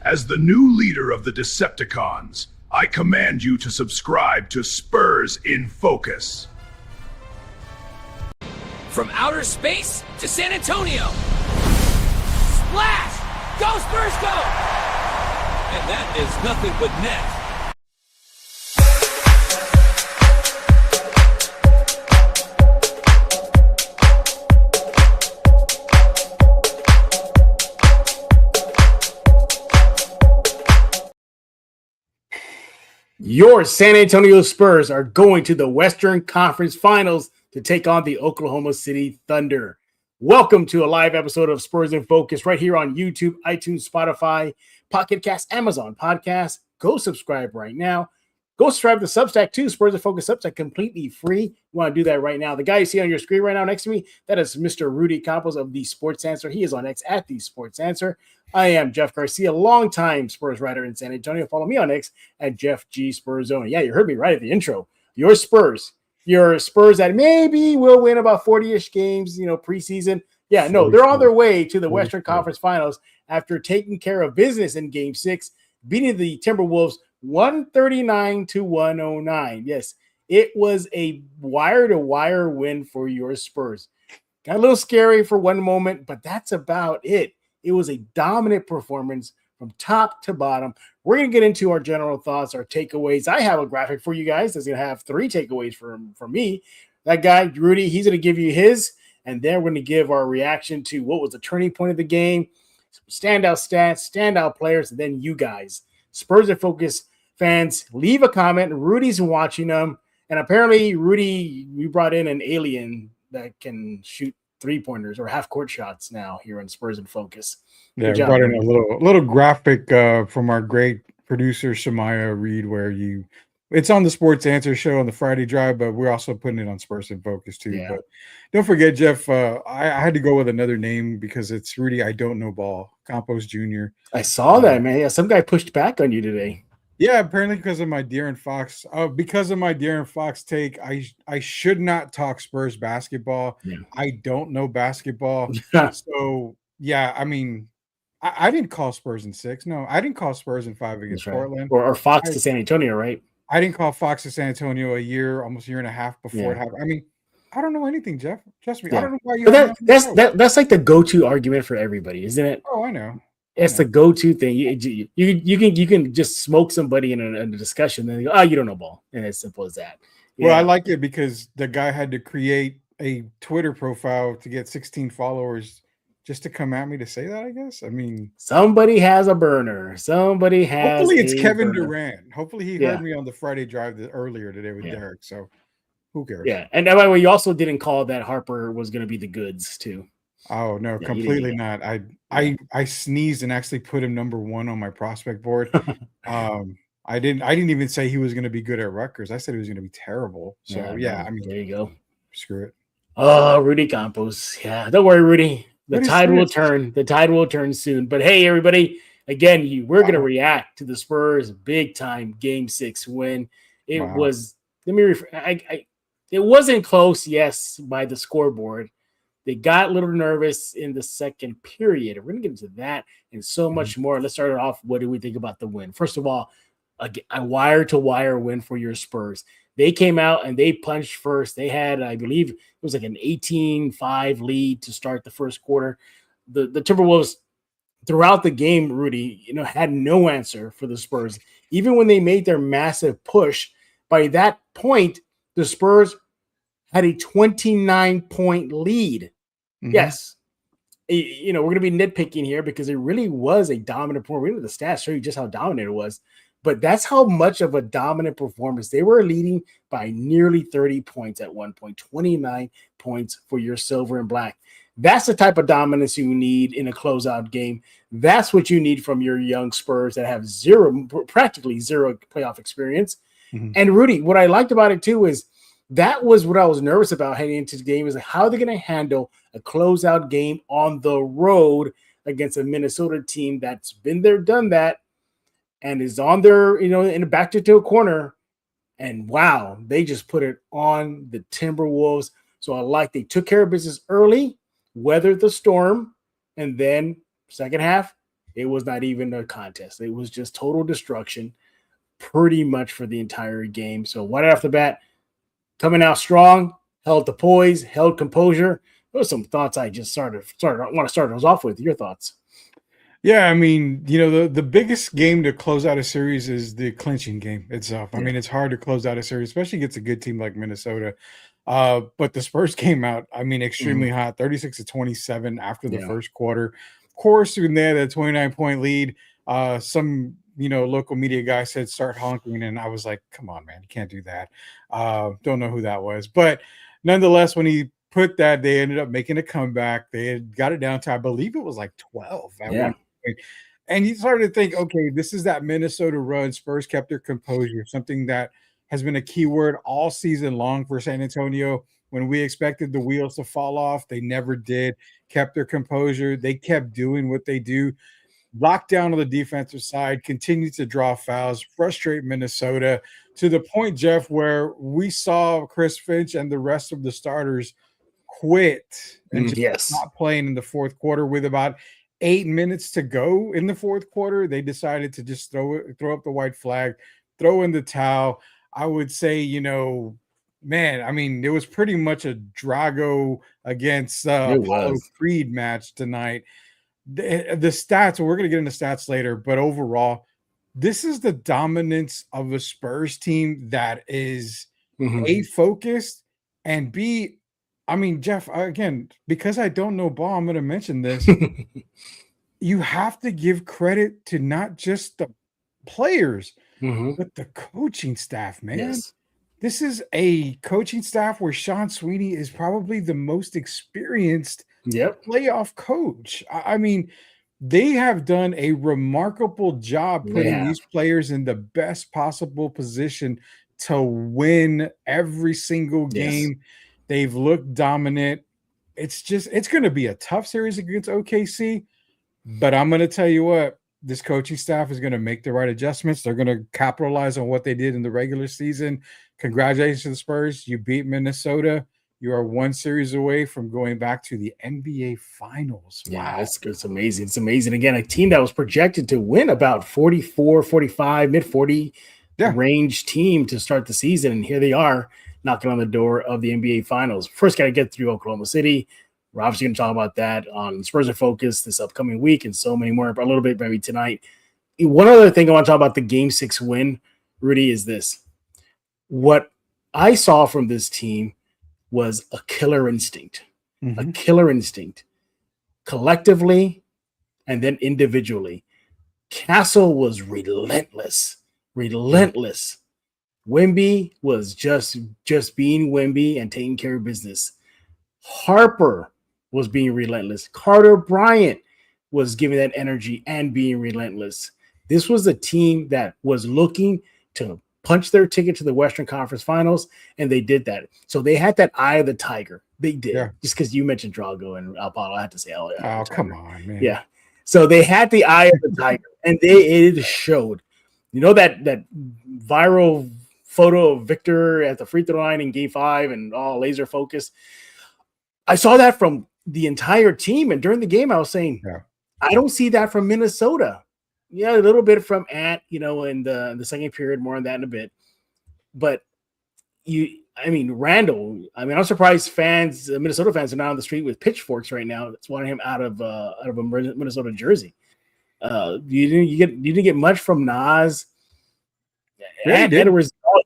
As the new leader of the Decepticons, I command you to subscribe to Spurs in Focus. From outer space to San Antonio. Splash! Go Spurs, go! And that is nothing but net. Your San Antonio Spurs are going to the Western Conference Finals to take on the Oklahoma City Thunder. Welcome to a live episode of Spurs in Focus right here on YouTube, iTunes, Spotify, Pocket Cast, Amazon Podcast. Go subscribe right now. Go subscribe to Substack too, Spurs in Focus Substack, completely free. You want to do that right now. The guy you see on your screen right now next to me, that is Mr. Rudy Campos of The Sports Answer. He is on X at The Sports Answer. I am Jeff Garcia, longtime Spurs writer in San Antonio. Follow me on X at Jeff G Spurs Zone. Yeah, you heard me right at the intro. Your Spurs that maybe will win about 40-ish games, preseason. Yeah, no, they're on their way to the Western Conference Finals after taking care of business in Game 6, beating the Timberwolves 139-109. Yes, it was a wire-to-wire win for your Spurs. Got a little scary for one moment, but that's about it. It was a dominant performance from top to bottom. We're going to get into our general thoughts, our takeaways. I have a graphic for you guys that's going to have 3 takeaways from me. That guy, Rudy, he's going to give you his, and then we're going to give our reaction to what was the turning point of the game, standout stats, standout players, and then you guys, Spurs in Focus fans, leave a comment. Rudy's watching them, and apparently, Rudy, we brought in an alien that can shoot 3-pointers or half-court shots now here on Spurs in Focus. Yeah, we brought in a little graphic from our great producer Shemaya Reed, where it's on the Sports Answer show on the Friday Drive, but we're also putting it on Spurs in Focus too. Yeah. But don't forget, Jeff, I had to go with another name because it's Rudy. I don't know ball. Campos Jr. I saw that, man. Yeah, some guy pushed back on you today. Yeah, apparently because of my De'Aaron Fox. Because of my De'Aaron Fox take, I should not talk Spurs basketball. Yeah. I don't know basketball. So, yeah, I mean, I didn't call Spurs in 6. No, I didn't call Spurs in 5 against Portland. Or Fox to San Antonio, right? I didn't call Fox to San Antonio almost a year and a half before it happened. I mean, I don't know anything, Jeff. Trust me. Yeah. I don't know why you. But that's like the go-to argument for everybody, isn't it? Oh, I know. It's the go-to thing. You can just smoke somebody in a discussion, and they go, you don't know ball, and it's simple as that. Yeah. Well, I like it because the guy had to create a Twitter profile to get 16 followers just to come at me to say that. I guess. I mean, somebody has a burner. Somebody has. Hopefully, it's Kevin Durant. Hopefully, he heard me on the Friday Drive earlier today with Derek. So, who cares? Yeah, and by the way, you also didn't call that Harper was going to be the goods too. Oh no, completely not. I sneezed and actually put him number 1 on my prospect board. I didn't even say he was going to be good at Rutgers. I said he was going to be terrible. So I mean, there you go. Screw it. Oh, Rudy Campos. Yeah, don't worry, Rudy. The tide will turn. The tide will turn soon. But hey, everybody, again, we're going to react to the Spurs big time Game 6 win. It was. Let me. It wasn't close, yes, by the scoreboard. They got a little nervous in the second period. We're going to get into that and so much more. Let's start it off. What do we think about the win? First of all, a wire-to-wire win for your Spurs. They came out and they punched first. They had, I believe, it was like an 18-5 lead to start the first quarter. The Timberwolves, throughout the game, Rudy, had no answer for the Spurs. Even when they made their massive push, by that point, the Spurs had a 29-point lead. Mm-hmm. Yes. We're going to be nitpicking here because it really was a dominant performance. The stats show you just how dominant it was. But that's how much of a dominant performance. They were leading by nearly 30 points at one point, 29 points for your silver and black. That's the type of dominance you need in a closeout game. That's what you need from your young Spurs that have practically zero playoff experience. Mm-hmm. And Rudy, what I liked about it too is that was what I was nervous about heading into the game, is like how they're going to handle a closeout game on the road against a Minnesota team that's been there, done that, and is on their, in a back to a corner. And wow, they just put it on the Timberwolves. So they took care of business early, weathered the storm, and then second half, It was not even a contest. It was just total destruction pretty much for the entire game. So right off the bat, coming out strong, held the poise, held composure. Those are some thoughts I just started. I want to start those off with. Your thoughts? Yeah, I mean, the biggest game to close out a series is the clinching game itself. I mean, it's hard to close out a series, especially against a good team like Minnesota. But the Spurs came out, I mean, extremely hot, 36-27 after the first quarter. Of course, when they had a 29-point lead, some local media guy said start honking, and I was like, come on, man, you can't do that. Don't know who that was. But nonetheless, when he put that, they ended up making a comeback. They had got it down to, I believe it was like 12 at one point. And you started to think, okay, this is that Minnesota run. Spurs kept their composure, something that has been a key word all season long for San Antonio. When we expected the wheels to fall off, they never did. Kept their composure. They kept doing what they do. Locked down on the defensive side, continued to draw fouls, frustrate Minnesota to the point, Jeff, where we saw Chris Finch and the rest of the starters quit and just not playing in the fourth quarter. With about 8 minutes to go in the fourth quarter, they decided to just throw up the white flag, throw in the towel. I would say, man, I mean, it was pretty much a Drago against Apollo Creed match tonight. The stats, we're going to get into stats later, but overall, this is the dominance of a Spurs team that is A, focused, and B, I mean, Jeff, again, because I don't know ball, I'm going to mention this. You have to give credit to not just the players, but the coaching staff, man. Yes. This is a coaching staff where Sean Sweeney is probably the most experienced playoff coach. I mean, they have done a remarkable job putting these players in the best possible position to win every single game. They've looked dominant. It's going to be a tough series against OKC, but I'm going to tell you what, this coaching staff is going to make the right adjustments. They're going to capitalize on what they did in the regular season. Congratulations to the Spurs. You beat Minnesota. You are one series away from going back to the NBA Finals. Wow. Yeah, it's amazing. It's amazing. Again, a team that was projected to win about 44, 45, mid-40 range team to start the season, and here they are knocking on the door of the NBA Finals. First, got to get through Oklahoma City. We're obviously going to talk about that on Spurs in Focus this upcoming week and so many more, but a little bit maybe tonight. One other thing I want to talk about the Game 6 win, Rudy, is this. What I saw from this team was a killer instinct, collectively and then individually. Castle was relentless. Wemby was just being Wemby and taking care of business. Harper was being relentless. Carter Bryant was giving that energy and being relentless. This was a team that was looking to punch their ticket to the Western Conference Finals, and they did that. So they had that eye of the tiger. They did. Yeah. Just because you mentioned Drago and Apollo, I had to say, oh, come on, man. Yeah. So they had the eye of the tiger, and it showed. You know that viral photo of Victor at the free throw line in Game 5 and all laser focus? I saw that from the entire team, and during the game, I was saying, I don't see that from Minnesota. Yeah, a little bit from Ant, in the second period, more on that in a bit. But Randall, I'm surprised Minnesota fans are now on the street with pitchforks right now. That's wanting him out of a Minnesota jersey. You didn't get much from Nas. Yeah,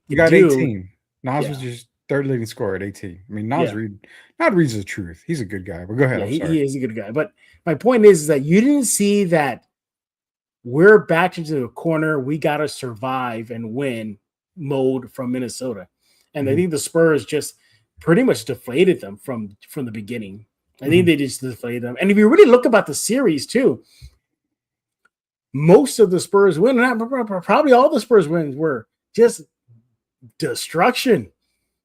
you got 18. Nas was just third leading scorer at 18. I mean, Nas Reed's the truth. He's a good guy. But go ahead. Yeah, he is a good guy. But my point is that you didn't see that we're backed into the corner. We got to survive and win mode from Minnesota. And I think the Spurs just pretty much deflated them from the beginning. I think they just deflated them. And if you really look about the series too, most of the Spurs win, probably all the Spurs wins were just destruction.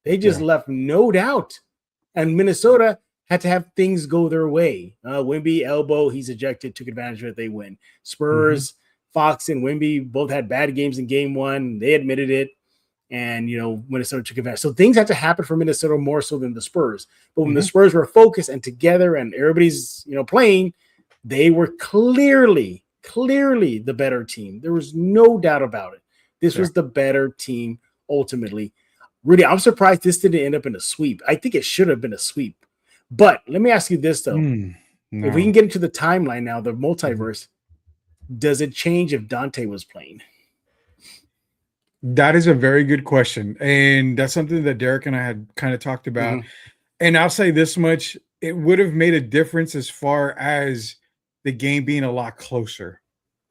They just left no doubt. And Minnesota had to have things go their way. Wemby, elbow, he's ejected, took advantage of it, they win. Spurs, Fox and Wemby both had bad games in Game 1. They admitted it. And, Minnesota took advantage. So things had to happen for Minnesota more so than the Spurs. But when the Spurs were focused and together and everybody's, playing, they were clearly clearly the better team. There was no doubt about it. This was the better team ultimately. Rudy, I'm surprised this didn't end up in a sweep. I think it should have been a sweep. But let me ask you this, though. No. If we can get into the timeline now, the multiverse, does it change if Dante was playing? That is a very good question. And that's something that Derek and I had kind of talked about. And I'll say this much, it would have made a difference as far as the game being a lot closer.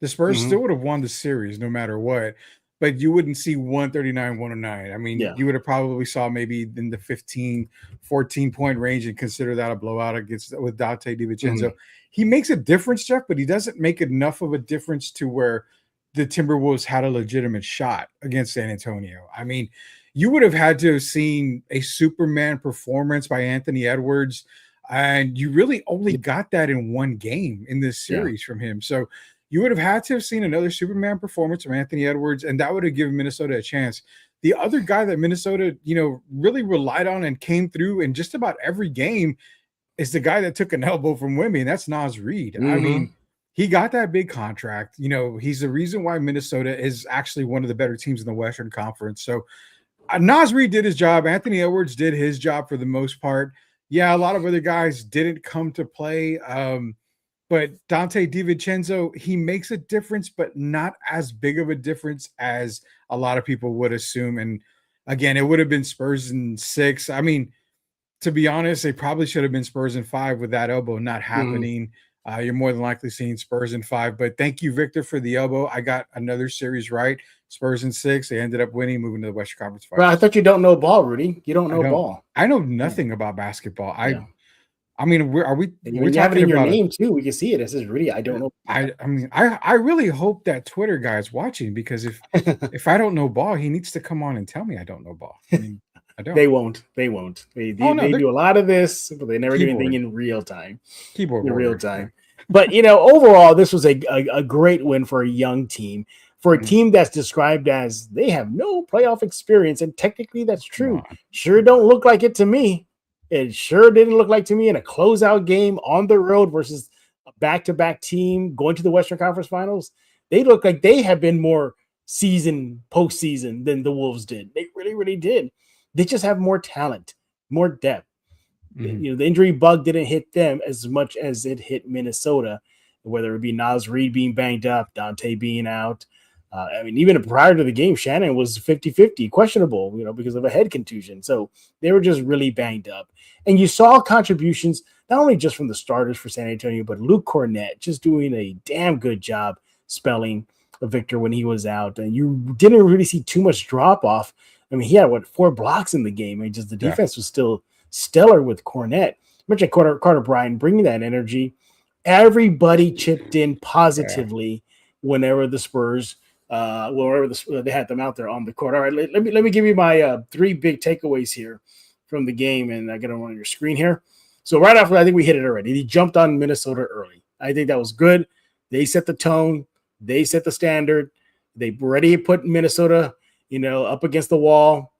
The Spurs still would have won the series no matter what, but you wouldn't see 139-109. I mean, you would have probably saw maybe in the 15, 14-point range and consider that a blowout with Dante DiVincenzo. He makes a difference, Jeff, but he doesn't make enough of a difference to where the Timberwolves had a legitimate shot against San Antonio. I mean, you would have had to have seen a Superman performance by Anthony Edwards, and you really only got that in one game in this series from him. So you would have had to have seen another Superman performance from Anthony Edwards, and that would have given Minnesota a chance. The other guy that Minnesota, really relied on and came through in just about every game is the guy that took an elbow from Wemby, and that's Naz Reid. I mean, he got that big contract. He's the reason why Minnesota is actually one of the better teams in the Western Conference. So Naz Reid did his job. Anthony Edwards did his job for the most part. Yeah, a lot of other guys didn't come to play. But Dante DiVincenzo, he makes a difference, but not as big of a difference as a lot of people would assume. And again, it would have been Spurs in 6. I mean, to be honest, they probably should have been Spurs in 5 with that elbow not happening. You're more than likely seeing Spurs in 5. But thank you, Victor, for the elbow. I got another series right. Spurs in 6. They ended up winning, moving to the Western Conference Finals. Well, I thought you don't know ball, Rudy. You don't know ball. I know nothing about basketball. I mean, we have it in your name too. We can see it. It says Rudy. I don't know. I really hope that Twitter guy is watching, because if I don't know ball, he needs to come on and tell me I don't know ball. I mean, I don't. They won't. They do a lot of this, but they never do anything in real time. Real time. But overall, this was a great win for a young team, for a team that's described as they have no playoff experience, and technically that's true. Sure don't look like it to me. It sure didn't look like to me in a closeout game on the road versus a back-to-back team going to the Western Conference Finals. They look like they have been more postseason than the Wolves did. They really, really did. They just have more talent, more depth. The injury bug didn't hit them as much as it hit Minnesota, whether it be Naz Reid being banged up, Dante being out. Even prior to the game, Shannon was 50-50, questionable, because of a head contusion. So they were just really banged up. And you saw contributions, not only just from the starters for San Antonio, but Luke Cornett just doing a damn good job spelling Victor when he was out. And you didn't really see too much drop off. I mean, he had 4 blocks in the game. And just the defense was still stellar with Cornett. Mentioned Carter Bryant bringing that energy. Everybody chipped in positively whenever the Spurs they had them out there on the court. All right, let me give you my 3 big takeaways here from the game, and I get them on your screen here. So right after, I think we hit it already. He jumped on Minnesota early. I think that was good. They set the tone. They set the standard. They already put Minnesota, up against the wall.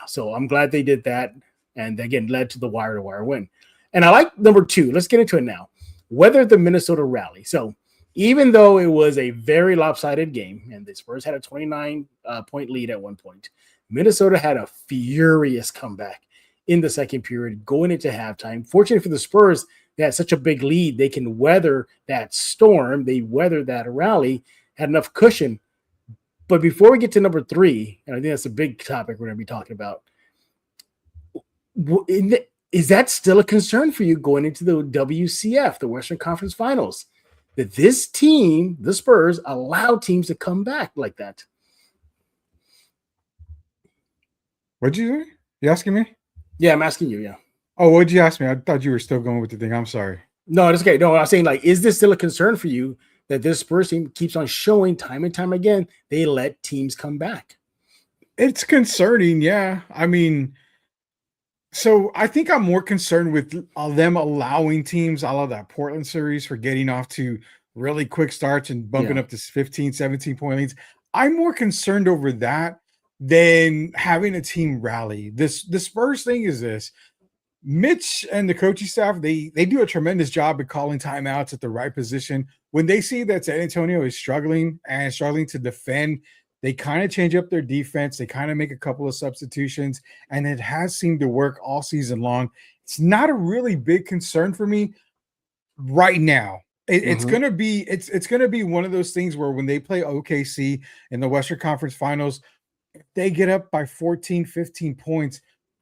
So I'm glad they did that, and again led to the wire-to-wire win. And I like number 2. Let's get into it now. Whether the Minnesota rally. So even though it was a very lopsided game, and the Spurs had a 29-point lead at one point, Minnesota had a furious comeback in the second period going into halftime. Fortunately for the Spurs, they had such a big lead. They can weather that storm. They weathered that rally, had enough cushion. But before we get to number 3, and I think that's a big topic we're going to be talking about, is that still a concern for you going into the WCF, the Western Conference Finals? That this team, the Spurs, allow teams to come back like that. What'd you say? You asking me? Yeah, I'm asking you, yeah. Oh, what'd you ask me? I thought you were still going with the thing. I'm sorry. No, it's okay. No, I'm saying, is this still a concern for you that this Spurs team keeps on showing time and time again they let teams come back? It's concerning, yeah. I mean, so I think I'm more concerned with them allowing teams, I love that Portland series, for getting off to really quick starts and bumping up to 15, 17-point leads. I'm more concerned over that than having a team rally. The Spurs thing is this. Mitch and the coaching staff, they do a tremendous job at calling timeouts at the right position. When they see that San Antonio is struggling to defend, they kind of change up their defense. They kind of make a couple of substitutions, and it has seemed to work all season long. It's not a really big concern for me right now. It's gonna be one of those things where when they play OKC in the Western Conference Finals, if they get up by 14, 15 points,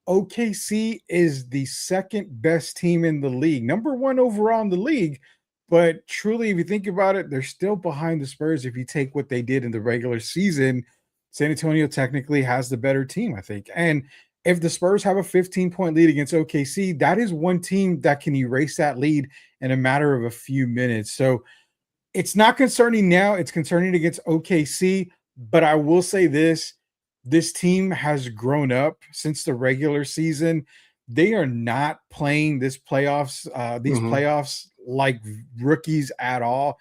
OKC is the second best team in the league, number one overall in the league. But truly, if you think about it, they're still behind the Spurs. If you take what they did in the regular season, San Antonio technically has the better team, I think. And if the Spurs have a 15-point lead against OKC, that is one team that can erase that lead in a matter of a few minutes. So it's not concerning now. It's concerning against OKC. But I will say this team has grown up since the regular season. They are not playing these playoffs like rookies at all.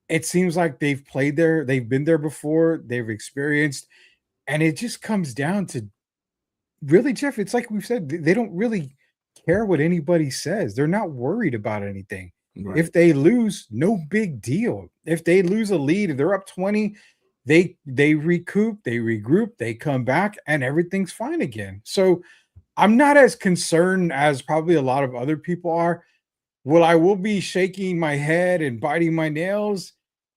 It seems like they've played there, they've been there before, they've experienced, and it just comes down to really, Jeff, it's like we've said, they don't really care what anybody says. They're not worried about anything. Right. If they lose, no big deal. If they lose a lead, if they're up 20, they recoup, they regroup, they come back, and everything's fine again. So I'm not as concerned as probably a lot of other people are. I will be shaking my head and biting my nails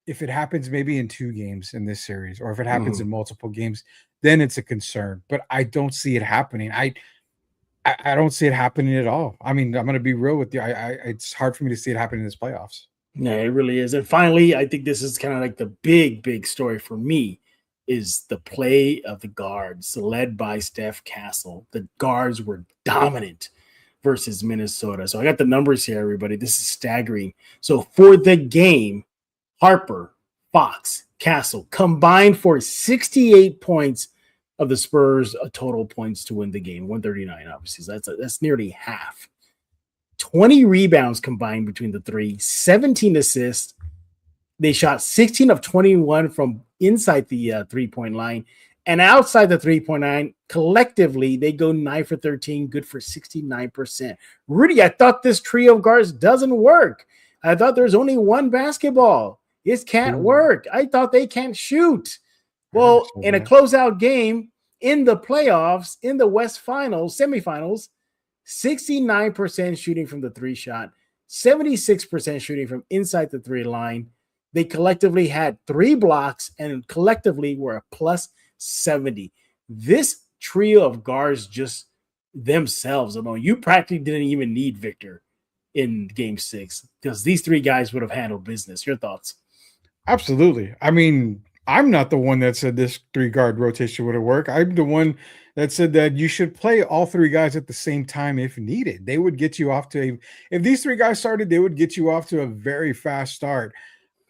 if it happens maybe in 2 games in this series, or if it happens in multiple games, then it's a concern. But I don't see it happening. I don't see it happening at all. I mean, I'm going to be real with you. It's hard for me to see it happening in this playoffs. Yeah, it really is. And finally, I think this is kind of like the big story for me is the play of the guards led by Steph Castle. The guards were dominant versus Minnesota. So I got the numbers here, everybody. This is staggering. So for the game, Harper, Fox, Castle combined for 68 points of the Spurs total points to win the game. 139, obviously. So that's nearly half. 20 rebounds combined between the three, 17 assists. They shot 16 of 21 from inside the three-point line. And outside the three-point line, collectively, they go 9 for 13, good for 69%. Rudy, I thought this trio of guards doesn't work. I thought there's only one basketball. It can't work. I thought they can't shoot. Well, in a closeout game, in the playoffs, in the West Finals, semifinals, 69% shooting from the three shot, 76% shooting from inside the three line. They collectively had 3 blocks and collectively were a plus 70. This trio of guards just themselves alone, you practically didn't even need Victor in game 6 because these 3 guys would have handled business. Your thoughts? Absolutely. I mean, I'm not the one that said this 3-guard rotation would have worked. I'm the one that said that you should play all 3 guys at the same time if needed. They would get you off to if these 3 guys started, they would get you off to a very fast start.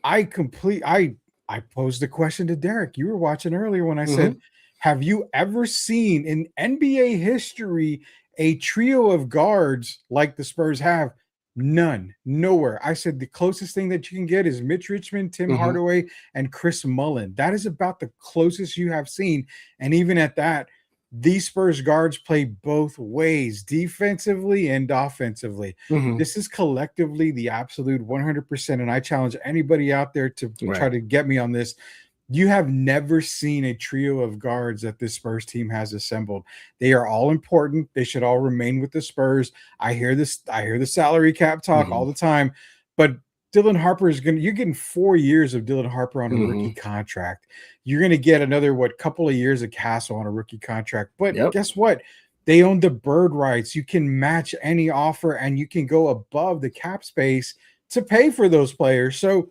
I posed the question to Derek. You were watching earlier when I said, have you ever seen in NBA history a trio of guards like the Spurs have? None. Nowhere. I said the closest thing that you can get is Mitch Richmond, Tim Hardaway, and Chris Mullin. That is about the closest you have seen. And even at that, these Spurs guards play both ways, defensively and offensively. This is collectively the absolute 100%. And I challenge anybody out there to try to get me on this. You have never seen a trio of guards that this Spurs team has assembled. They are all important. They should all remain with the Spurs. I hear this. I hear the salary cap talk all the time, but Dylan Harper you're getting 4 years of Dylan Harper on a rookie contract. You're going to get another, couple of years of Castle on a rookie contract. But guess what? They own the bird rights. You can match any offer and you can go above the cap space to pay for those players. So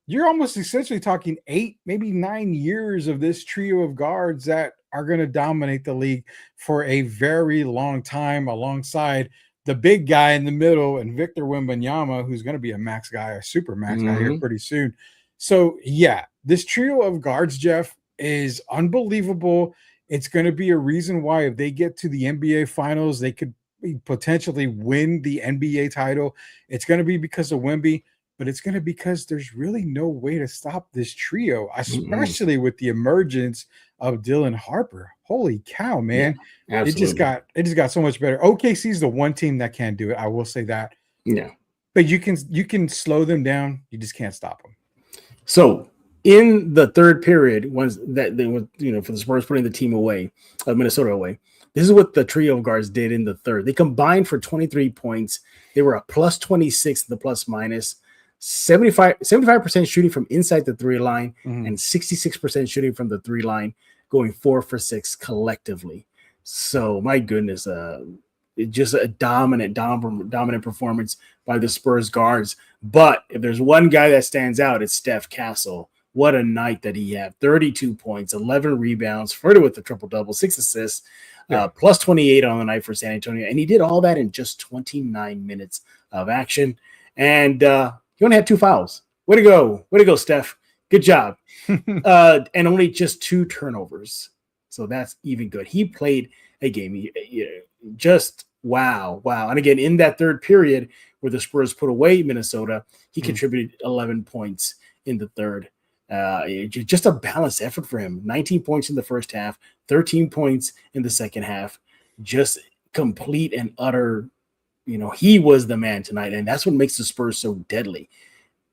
you're almost essentially talking 8, maybe 9 years of this trio of guards that are going to dominate the league for a very long time alongside the big guy in the middle and Victor Wembanyama, who's going to be a max guy, a super max guy here pretty soon. So, yeah, this trio of guards, Jeff, is unbelievable. It's going to be a reason why if they get to the NBA Finals, they could potentially win the NBA title. It's going to be because of Wemby. But it's going to be because there's really no way to stop this trio, especially with the emergence of Dylan Harper. Holy cow, man. Yeah, it just got so much better. OKC is the one team that can't do it. I will say that. Yeah. But you can slow them down. You just can't stop them. So in the third period, once that they were, for the Spurs putting the team away, Minnesota away, this is what the trio of guards did in the third. They combined for 23 points. They were a plus 26 in the plus minus, 75% shooting from inside the three line, and 66% shooting from the three line, going 4 for 6 collectively. So my goodness, just a dominant performance by the Spurs guards. But if there's one guy that stands out, it's Steph Castle. What a night that he had. 32 points, 11 rebounds, further with the triple-double, 6 assists, plus 28 on the night for San Antonio. And he did all that in just 29 minutes of action. And he only had 2 fouls. Way to go. Way to go, Steph. Good job. And only just 2 turnovers. So that's even good. He played a game. Just wow. And again, in that third period where the Spurs put away Minnesota, he contributed 11 points in the third. Just a balanced effort for him. 19 points in the first half, 13 points in the second half. Just complete and utter, he was the man tonight. And that's what makes the Spurs so deadly.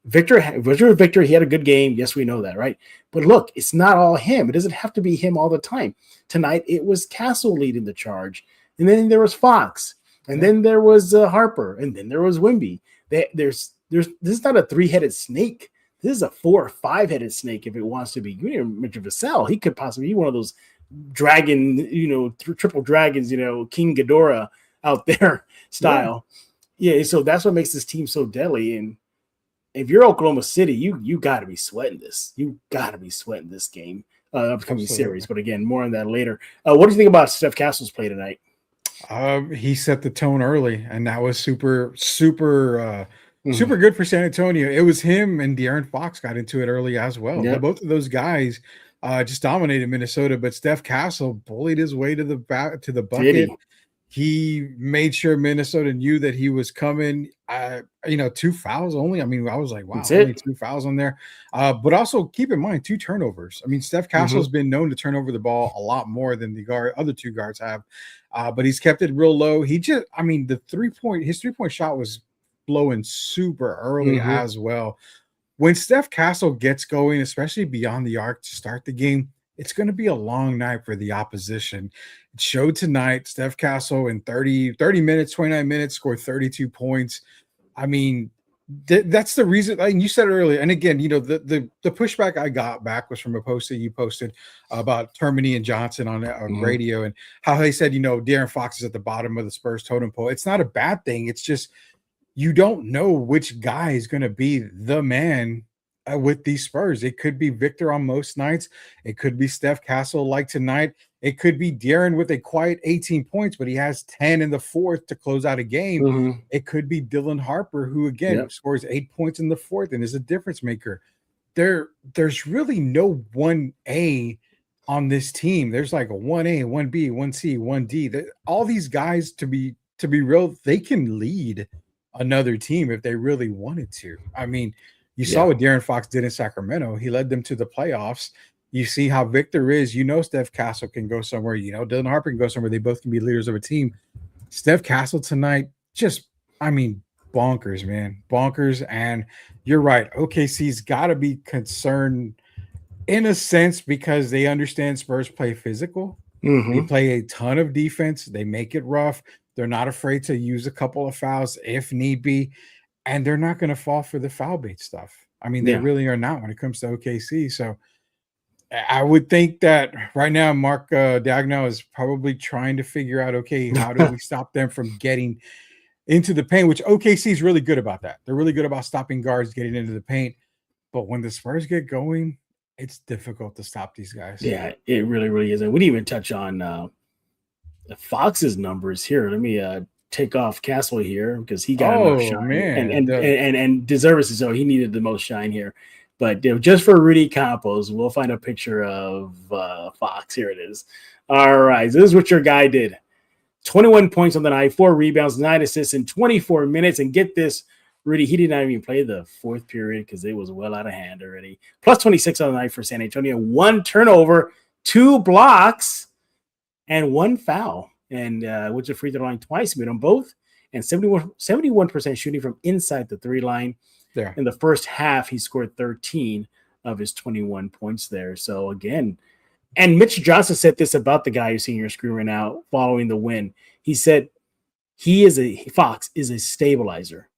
Victor, he had a good game. Yes, we know that, right? But look, it's not all him. It doesn't have to be him all the time. Tonight, it was Castle leading the charge. And then there was Fox. And then there was Harper. And then there was Wemby. This is not a 3-headed snake. This is a 4 or 5-headed snake if it wants to be. You didn't mention Vassell. He could possibly be one of those dragon, triple dragons, King Ghidorah out there style. Yeah, so that's what makes this team so deadly. And if you're Oklahoma City, you got to be sweating this. You got to be sweating this game, upcoming series. But again, more on that later. What do you think about Steph Castle's play tonight? He set the tone early, and that was super good for San Antonio. It was him and De'Aaron Fox got into it early as well. Yep. Both of those guys just dominated Minnesota, but Steph Castle bullied his way to the bucket. He made sure Minnesota knew that he was coming. 2 fouls only. I mean, I was like, wow, only 2 fouls on there. But also keep in mind 2 turnovers. I mean, Steph Castle's been known to turn over the ball a lot more than the other 2 guards have. But he's kept it real low. His 3-point shot was blowing super early as well. When Steph Castle gets going, especially beyond the arc to start the game, it's going to be a long night for the opposition. It showed tonight. Steph Castle in 30 minutes, 29 minutes, scored 32 points. I mean, that's the reason. And you said it earlier. And again, the pushback I got back was from a post that you posted about Termini and Johnson on radio and how they said, De'Aaron Fox is at the bottom of the Spurs totem pole. It's not a bad thing. It's just you don't know which guy is going to be the man with these Spurs. It could be Victor on most nights. It could be Steph Castle like tonight. It could be De'Aaron with a quiet 18 points, but he has 10 in the fourth to close out a game. It could be Dylan Harper, who again scores 8 points in the fourth and is a difference maker. There's really no 1A on this team. There's like a 1A, 1B, 1C, 1D. All these guys, to be real, they can lead another team if they really wanted to. I mean, you saw what De'Aaron Fox did in Sacramento. He led them to the playoffs. You see how Victor is. Steph Castle can go somewhere. Dylan Harper can go somewhere. They both can be leaders of a team. Steph Castle tonight, bonkers, man. Bonkers. And you're right. OKC's got to be concerned in a sense because they understand Spurs play physical. They play a ton of defense. They make it rough. They're not afraid to use a couple of fouls if need be. And they're not going to fall for the foul bait stuff. I mean, they really are not when it comes to OKC. So I would think that right now, Mark Dagnall is probably trying to figure out, okay, how do we stop them from getting into the paint, which OKC is really good about that. They're really good about stopping guards getting into the paint. But when the Spurs get going, it's difficult to stop these guys. Yeah, it really, really is. And we didn't even touch on Fox's numbers here. Let me take off Castle here because he got enough shine and deserves it. So he needed the most shine here. But just for Rudy Campos, we'll find a picture of Fox. Here it is. All right. So this is what your guy did. 21 points on the night, 4 rebounds, 9 assists in 24 minutes. And get this, Rudy, he did not even play the fourth period because it was well out of hand already. Plus 26 on the night for San Antonio. 1 turnover, 2 blocks, and 1 foul. And went to the free throw line twice, made them both. And 71% shooting from inside the 3 line. Yeah. In the first half, he scored 13 of his 21 points there. So again, and Mitch Johnson said this about the guy you're seeing your screen right now following the win. He said Fox is a stabilizer.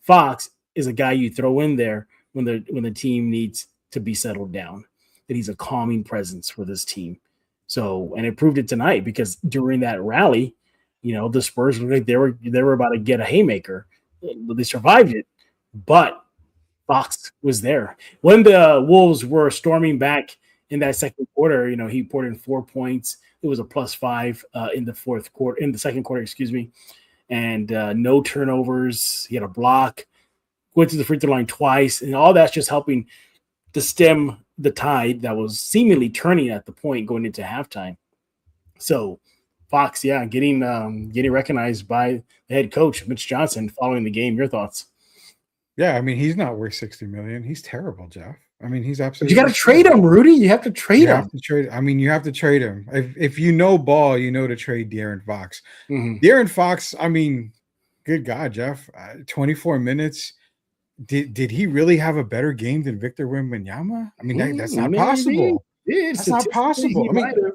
Fox is a guy you throw in there when the team needs to be settled down. That he's a calming presence for this team. So, and it proved it tonight because during that rally, the Spurs looked like they were about to get a haymaker. They survived it, but Fox was there. When the Wolves were storming back in that second quarter, he poured in 4 points. It was a +5 in the second quarter, excuse me. And no turnovers. He had a block, went to the free throw line twice, and all that's just helping to stem the tide that was seemingly turning at the point going into halftime. So Fox, getting recognized by the head coach, Mitch Johnson, following the game. Your thoughts? Yeah, I mean, he's not worth $60 million. He's terrible, Jeff. I mean, he's absolutely. But you got to trade him, Rudy. You have to trade him. You have to trade him. If you know ball, you know to trade De'Aaron Fox. Mm-hmm. De'Aaron Fox, I mean, good God, Jeff. 24 minutes. Did he really have a better game than Victor Wembanyama? I mean, that's not possible. That's not possible. I mean,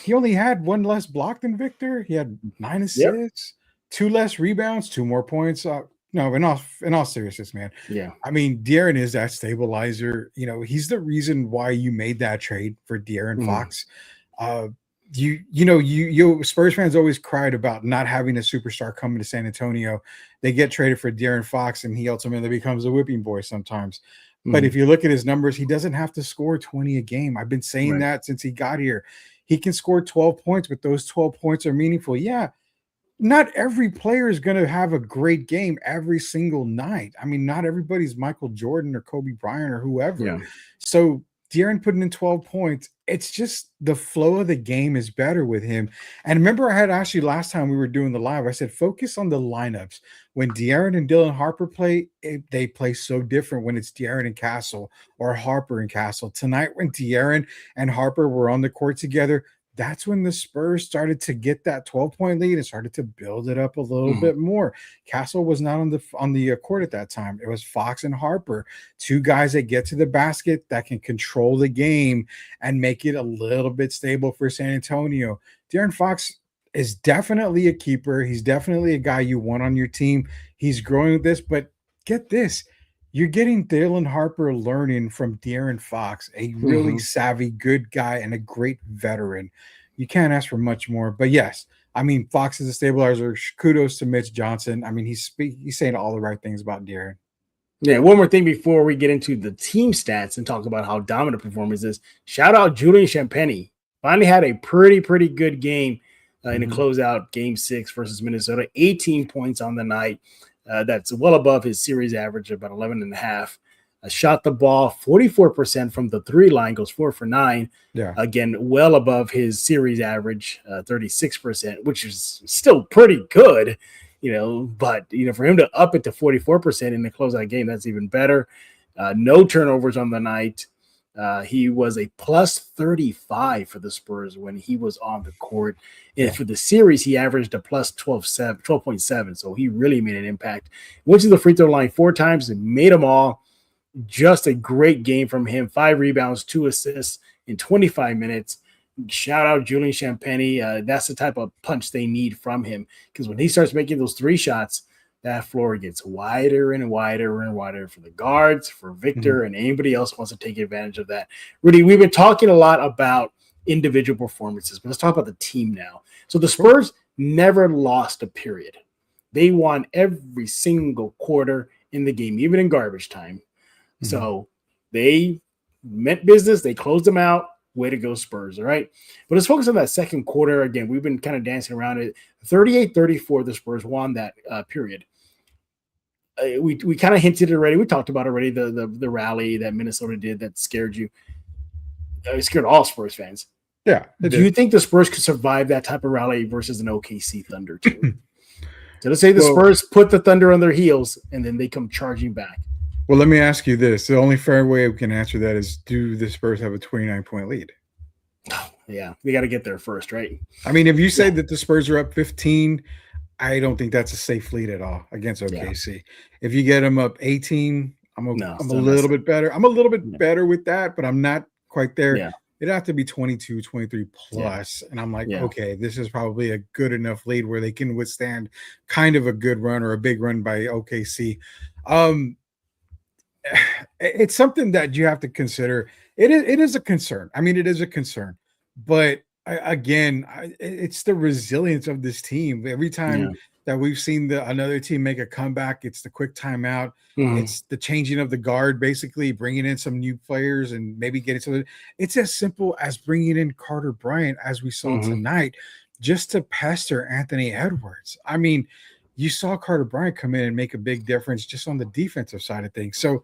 he only had 1 less block than Victor. He had 9 assists, 2 less rebounds, 2 more points. No, in all seriousness, man. Yeah. I mean, De'Aaron is that stabilizer. He's the reason why you made that trade for De'Aaron Fox. You Spurs fans always cried about not having a superstar coming to San Antonio. They get traded for De'Aaron Fox, and he ultimately becomes a whipping boy sometimes. But if you look at his numbers, he doesn't have to score 20 a game. I've been saying that since he got here. He can score 12 points, but those 12 points are meaningful. Yeah. Not every player is going to have a great game every single night. I mean, not everybody's Michael Jordan or Kobe Bryant or whoever. Yeah. So De'Aaron putting in 12 points, it's just the flow of the game is better with him. And remember, I had actually last time we were doing the live, I said, focus on the lineups. When De'Aaron and Dylan Harper play, they play so different when it's De'Aaron and Castle or Harper and Castle. Tonight, when De'Aaron and Harper were on the court together, that's when the Spurs started to get that 12-point lead and started to build it up a little bit more. Castle was not on the court at that time. It was Fox and Harper, 2 guys that get to the basket that can control the game and make it a little bit stable for San Antonio. De'Aaron Fox is definitely a keeper. He's definitely a guy you want on your team. He's growing with this, but get this. You're getting Dylan Harper learning from De'Aaron Fox, a really savvy, good guy, and a great veteran. You can't ask for much more. But yes, I mean, Fox is a stabilizer. Kudos to Mitch Johnson. I mean, he's saying all the right things about De'Aaron. Yeah, one more thing before we get into the team stats and talk about how dominant performance is. Shout out Julian Champagnie. Finally had a pretty good game in a closeout Game 6 versus Minnesota. 18 points on the night. That's well above his series average of about 11.5. Shot the ball 44% from the 3 line, goes 4 for 9. Yeah. Again, well above his series average, 36%, which is still pretty good, but, for him to up it to 44% in the closeout game, that's even better. No turnovers on the night. He was a +35 for the Spurs when he was on the court. And for the series, he averaged a +12.7. So he really made an impact. Went to the free throw line 4 times and made them all. Just a great game from him. 5 rebounds, 2 assists in 25 minutes. Shout out Julian Champagnie. That's the type of punch they need from him. Because when he starts making those 3 shots, that floor gets wider and wider and wider for the guards, for Victor, and anybody else who wants to take advantage of that. Rudy, we've been talking a lot about individual performances, but let's talk about the team now. So the Spurs never lost a period. They won every single quarter in the game, even in garbage time. So they meant business. They closed them out. Way to go, Spurs. All right. But let's focus on that second quarter. Again, we've been kind of dancing around it. 38-34, the Spurs won that period. We kind of hinted already. We talked about already the rally that Minnesota did that scared you. It scared all Spurs fans. Yeah. Do you think the Spurs could survive that type of rally versus an OKC Thunder team? So let's say the Spurs put the Thunder on their heels and then they come charging back. Well, let me ask you this. The only fair way we can answer that is, do the Spurs have a 29-point lead? they got to get there first, right? I mean, if you say that the Spurs are up 15, I don't think that's a safe lead at all against OKC. Yeah. If you get them up 18, I'm a little bit better. I'm a little bit better with that, but I'm not quite there. Yeah. It'd have to be 22, 23 plus. Yeah. And I'm like, okay, this is probably a good enough lead where they can withstand kind of a good run or a big run by OKC. It's something that you have to consider. It is a concern. I mean, it is a concern. But it's the resilience of this team. Every time that we've seen another team make a comeback, it's the quick timeout. Mm-hmm. It's the changing of the guard, basically bringing in some new players and maybe getting some. It's as simple as bringing in Carter Bryant, as we saw tonight, just to pester Anthony Edwards. I mean, you saw Carter Bryant come in and make a big difference just on the defensive side of things. So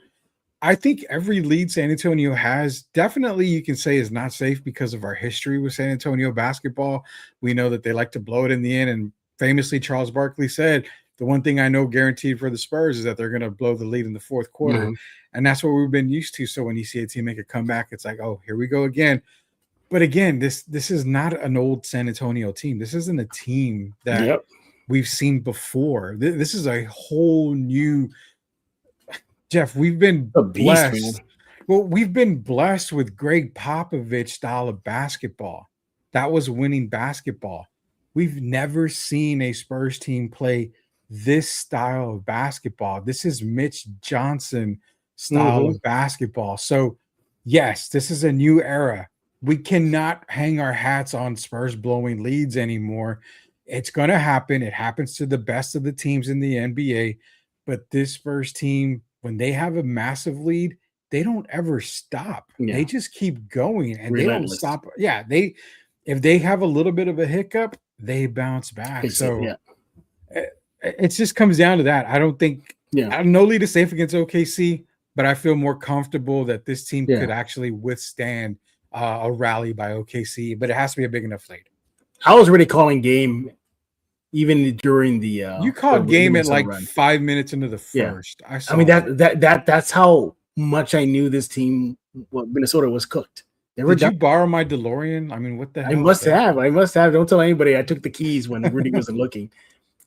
I think every lead San Antonio has, definitely you can say, is not safe because of our history with San Antonio basketball. We know that they like to blow it in the end. And famously, Charles Barkley said, the one thing I know guaranteed for the Spurs is that they're going to blow the lead in the fourth quarter. Mm-hmm. And that's what we've been used to. So when you see a team make a comeback, it's like, oh, here we go again. But again, this is not an old San Antonio team. This isn't a team that we've seen before. This is a whole new – Jeff, we've been blessed. Well, we've been blessed with Greg Popovich style of basketball. That was winning basketball. We've never seen a Spurs team play this style of basketball. This is Mitch Johnson style of basketball. So, yes, this is a new era. We cannot hang our hats on Spurs blowing leads anymore. It's going to happen. It happens to the best of the teams in the NBA. But this Spurs team, when they have a massive lead, they don't ever stop. Yeah. They just keep going and they don't stop. Yeah, if they have a little bit of a hiccup, they bounce back. It just comes down to that. I don't think no lead is safe against OKC, but I feel more comfortable that this team could actually withstand a rally by OKC, but it has to be a big enough lead. I was already calling game even during the you called game at like 5 minutes into the first. I mean that's how much I knew this team, Minnesota, was cooked. Did you borrow my DeLorean? I mean, what the hell? I must have. Don't tell anybody. I took the keys when Rudy wasn't looking.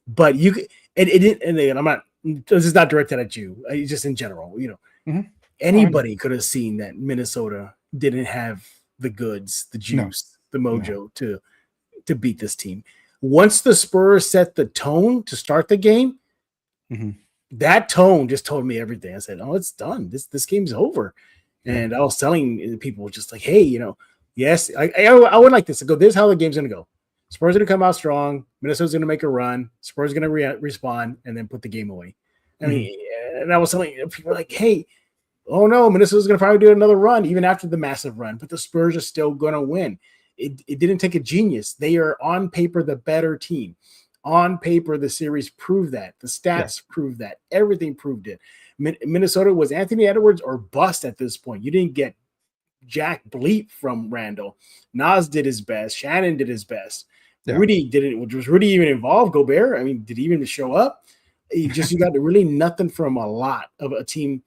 But you could, it didn't. And I'm not. This is not directed at you. It's just in general. You know, anybody could have seen that Minnesota didn't have the goods, the juice, the mojo to beat this team. Once the Spurs set the tone to start the game, that tone just told me everything. I said, "Oh, it's done. This game's over." And I was telling people just like, "Hey, you know, yes, I would like this to go. This is how the game's going to go. Spurs are going to come out strong. Minnesota's going to make a run. Spurs are going to respond and then put the game away." I mean, and I was telling people like, "Hey, oh no, Minnesota's going to probably do another run even after the massive run, but the Spurs are still going to win." It didn't take a genius. They are on paper the better team. On paper, the series proved that. The stats proved that. Everything proved it. Minnesota was Anthony Edwards or bust at this point. You didn't get jack bleep from Randall. Nas did his best. Shannon did his best. Yeah. Rudy didn't. Was Rudy even involved? Gobert? I mean, did he even show up? You got really nothing from a lot of a team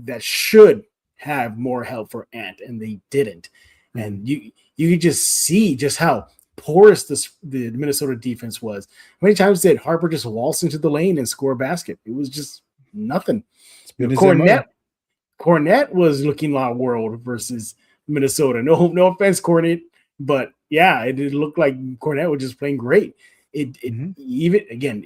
that should have more help for Ant, and they didn't. And you could just see just how porous the Minnesota defense was. How many times did Harper just waltz into the lane and score a basket? It was just nothing. Cornette was looking like world versus Minnesota. No offense, Cornette, but yeah, it looked like Cornette was just playing great. Even again,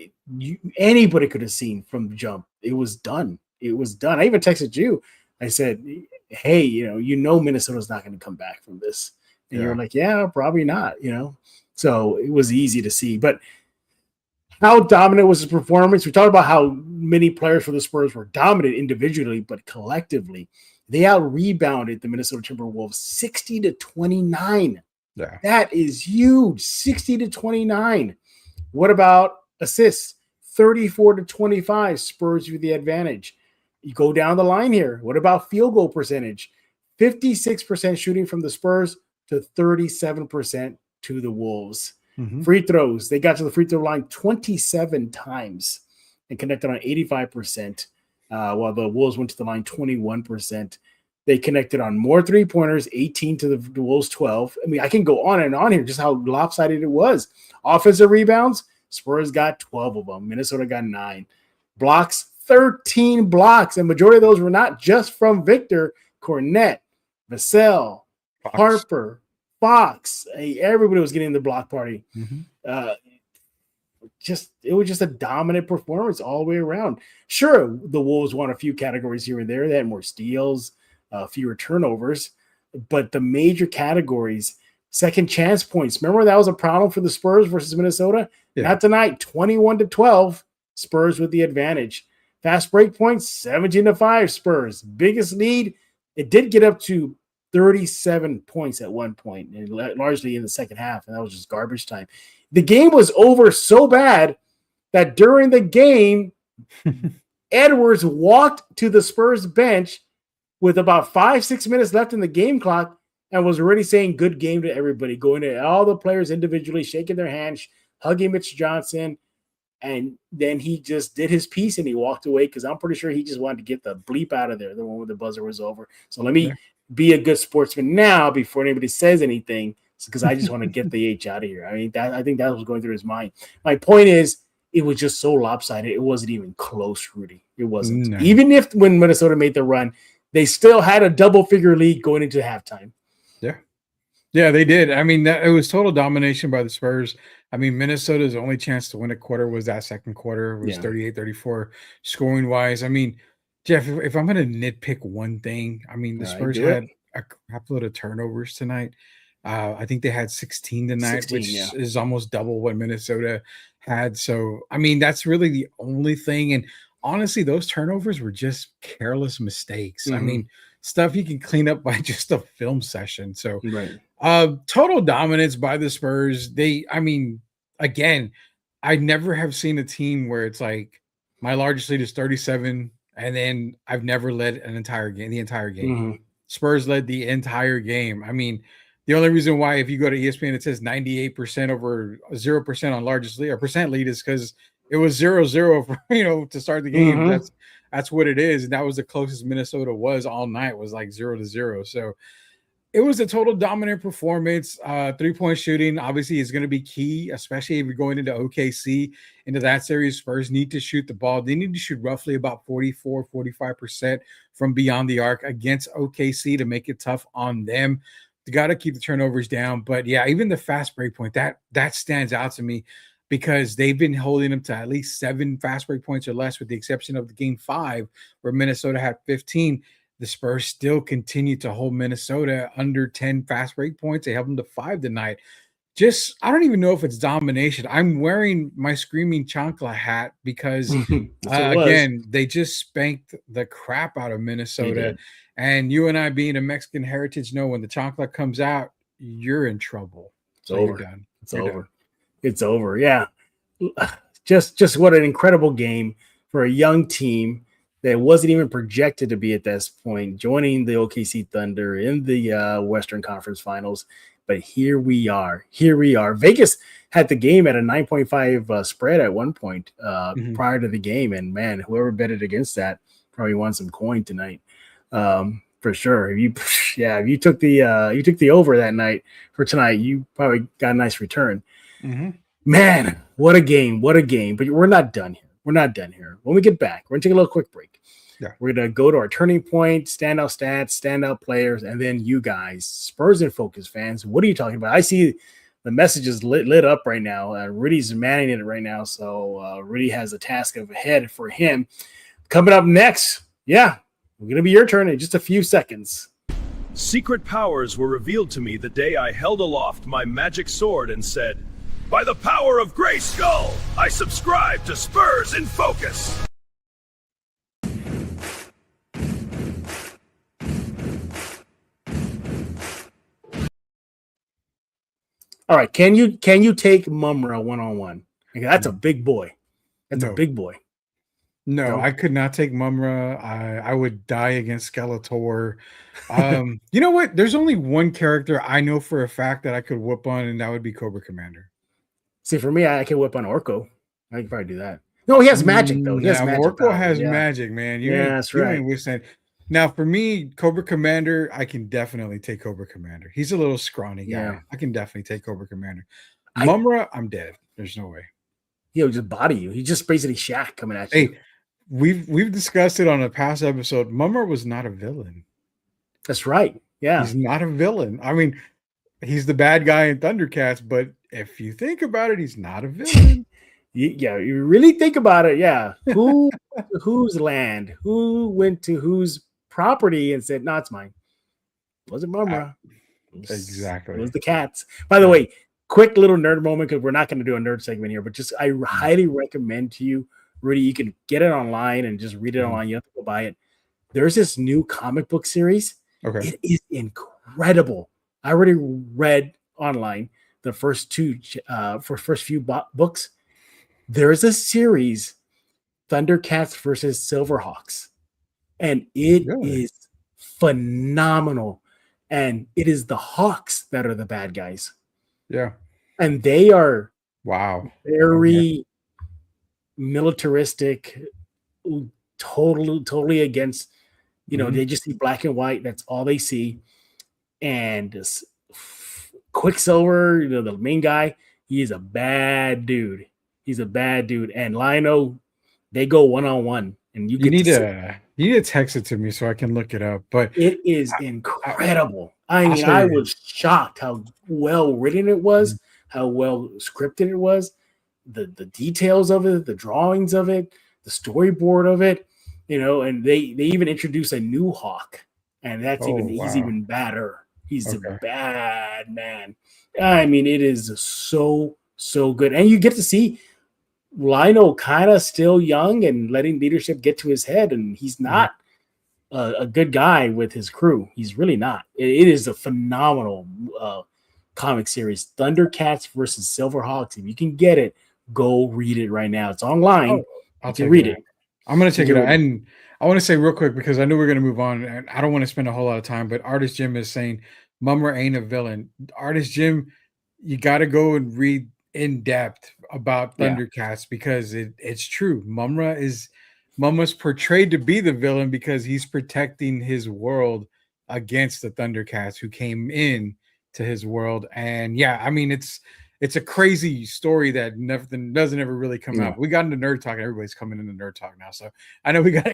anybody could have seen from the jump. It was done. It was done. I even texted you. I said, "Hey, you know Minnesota's not going to come back from this." And you're like, "Yeah, probably not." So it was easy to see. But how dominant was his performance? We talked about how many players for the Spurs were dominant individually, but collectively, they out-rebounded the Minnesota Timberwolves 60-29. Yeah. That is huge. 60-29. What about assists? 34-25. Spurs with the advantage. You go down the line here. What about field goal percentage? 56% shooting from the Spurs to 37% to the Wolves. Free throws. They got to the free throw line 27 times and connected on 85%, while the Wolves went to the line 21%. They connected on more three-pointers, 18 to the Wolves 12. I mean, I can go on and on here, just how lopsided it was. Offensive rebounds, Spurs got 12 of them. Minnesota got 9. Blocks, 13 blocks. And majority of those were not just from Victor, Cornette, Vassell, Harper, Fox. Everybody was getting the block party. It was just a dominant performance all the way around. Sure, the Wolves won a few categories here and there. They had more steals, fewer turnovers, but the major categories, second chance points. Remember that was a problem for the Spurs versus Minnesota? Yeah. Not tonight, 21-12, Spurs with the advantage. Fast break points, 17-5 Spurs. Biggest lead, it did get up to 37 points at one point, and largely in the second half, and that was just garbage time. The game was over so bad that during the game, Edwards walked to the Spurs bench with about 5-6 minutes left in the game clock and was already saying good game to everybody, going to all the players individually, shaking their hands, hugging Mitch Johnson. And then he just did his piece and he walked away because I'm pretty sure he just wanted to get the bleep out of there, the one where the buzzer was over. So let me be a good sportsman now before anybody says anything, because I just want to get the H out of here. I mean, I think that was going through his mind. My point is, it was just so lopsided. It wasn't even close, Rudy. It wasn't. No. Even if when Minnesota made the run, they still had a double-figure lead going into halftime. Yeah, they did. I mean, it was total domination by the Spurs. I mean, Minnesota's only chance to win a quarter was that second quarter. It was 38-34 scoring-wise. I mean, Jeff, if I'm going to nitpick one thing, I mean, the Spurs had a couple of turnovers tonight. I think they had 16 tonight, which is almost double what Minnesota had. So, I mean, that's really the only thing. And honestly, those turnovers were just careless mistakes. I mean, stuff you can clean up by just a film session. So, total dominance by the Spurs. I mean, again, I never have seen a team where it's like my largest lead is 37, and then I've never led the entire game. Spurs led the entire game. I mean, the only reason why, if you go to ESPN, it says 98% over 0% on largest lead or percent lead is because it was 0-0 for, to start the game. That's what it is. And that was the closest Minnesota was all night, was like 0-0. So it was a total dominant performance. 3-point shooting obviously is going to be key, especially if you're going into OKC, into that series. Spurs need to shoot the ball. They need to shoot roughly about 44-45% from beyond the arc against OKC to make it tough on them. You got to keep the turnovers down. But yeah, even the fast break point, that stands out to me, because they've been holding them to at least 7 fast break points or less, with the exception of the game 5 where Minnesota had 15. The Spurs still continue to hold Minnesota under 10 fast break points. They held them to 5 tonight. I don't even know if it's domination. I'm wearing my Screaming Chancla hat because, again, they just spanked the crap out of Minnesota. And you and I, being a Mexican heritage, know when the chancla comes out, you're in trouble. It's over. You're done. It's over. Yeah. Just what an incredible game for a young team that wasn't even projected to be at this point, joining the OKC Thunder in the Western Conference Finals. But here we are. Vegas had the game at a 9.5 spread at one point prior to the game. And, man, whoever betted against that probably won some coin tonight. For sure. If you took the over that night for tonight, you probably got a nice return. Man, what a game. But we're not done here. When we get back, we're going to take a little quick break. We're going to go to our turning point, standout stats, standout players, and then you guys, Spurs in Focus fans, what are you talking about? I see the messages lit up right now. Rudy's manning it right now, so Rudy has a task ahead for him. Coming up next, we're going to be your turn in just a few seconds. Secret powers were revealed to me the day I held aloft my magic sword and said, "By the power of Grey Skull, I subscribe to Spurs in Focus." All right, can you take Mumra one-on-one? That's a big boy. A big boy. No, I could not take Mumra. I would die against Skeletor. You know what? There's only one character I know for a fact that I could whoop on, and that would be Cobra Commander. See, for me, I can whip on Orko. I can probably do that. No, he has magic, though. Orko has magic, man. That's right. You Now, for me, Cobra Commander, I can definitely take Cobra Commander. He's a little scrawny guy. Yeah. I can definitely take Cobra Commander. I- Mumra, I'm dead. There's no way. He'll just body you. He's just basically Shaq coming at you. Hey, we've discussed it on a past episode. Mumra was not a villain. That's right. Yeah. He's not a villain. I mean, he's the bad guy in Thundercats, but if you think about it, he's not a villain. You really think about it. Yeah. Whose land? Who went to whose property and said, no, it's mine? It wasn't Mumra. Exactly. It was the cats. By the way, quick little nerd moment, because we're not going to do a nerd segment here, but just I highly recommend to you, Rudy, you can get it online and just read it online. You don't have to go buy it. There's this new comic book series. Okay. It is incredible. I already read online the first few books. There is a series, Thundercats versus Silverhawks, and it is phenomenal. And it is the Hawks that are the bad guys. Yeah. And they are very militaristic, totally against, they just see black and white. That's all they see. And this Quicksilver, the main guy, he is a bad dude. He's a bad dude. And Lionel, they go one-on-one. And you need to text it to me so I can look it up. But it is incredible. I mean, I was shocked how well written it was, how well scripted it was, the details of it, the drawings of it, the storyboard of it, and they even introduce a new Hawk, and he's even badder. He's a bad man. I mean, it is so good. And you get to see Lionel kind of still young and letting leadership get to his head, and he's not a good guy with his crew. He's really not. It is a phenomenal comic series, Thundercats versus Silverhawks. If you can get it, go read it right now. It's online. I'll read it. I'm going to take it out. And I want to say real quick, because I know we're going to move on, and I don't want to spend a whole lot of time, but Artist Jim is saying Mumra ain't a villain. Artist Jim, you got to go and read in depth about Thundercats because it's true. Mumra's portrayed to be the villain because he's protecting his world against the Thundercats who came in to his world. And I mean, it's a crazy story that doesn't ever really come out. We got into nerd talk, and everybody's coming into nerd talk now. So I know we got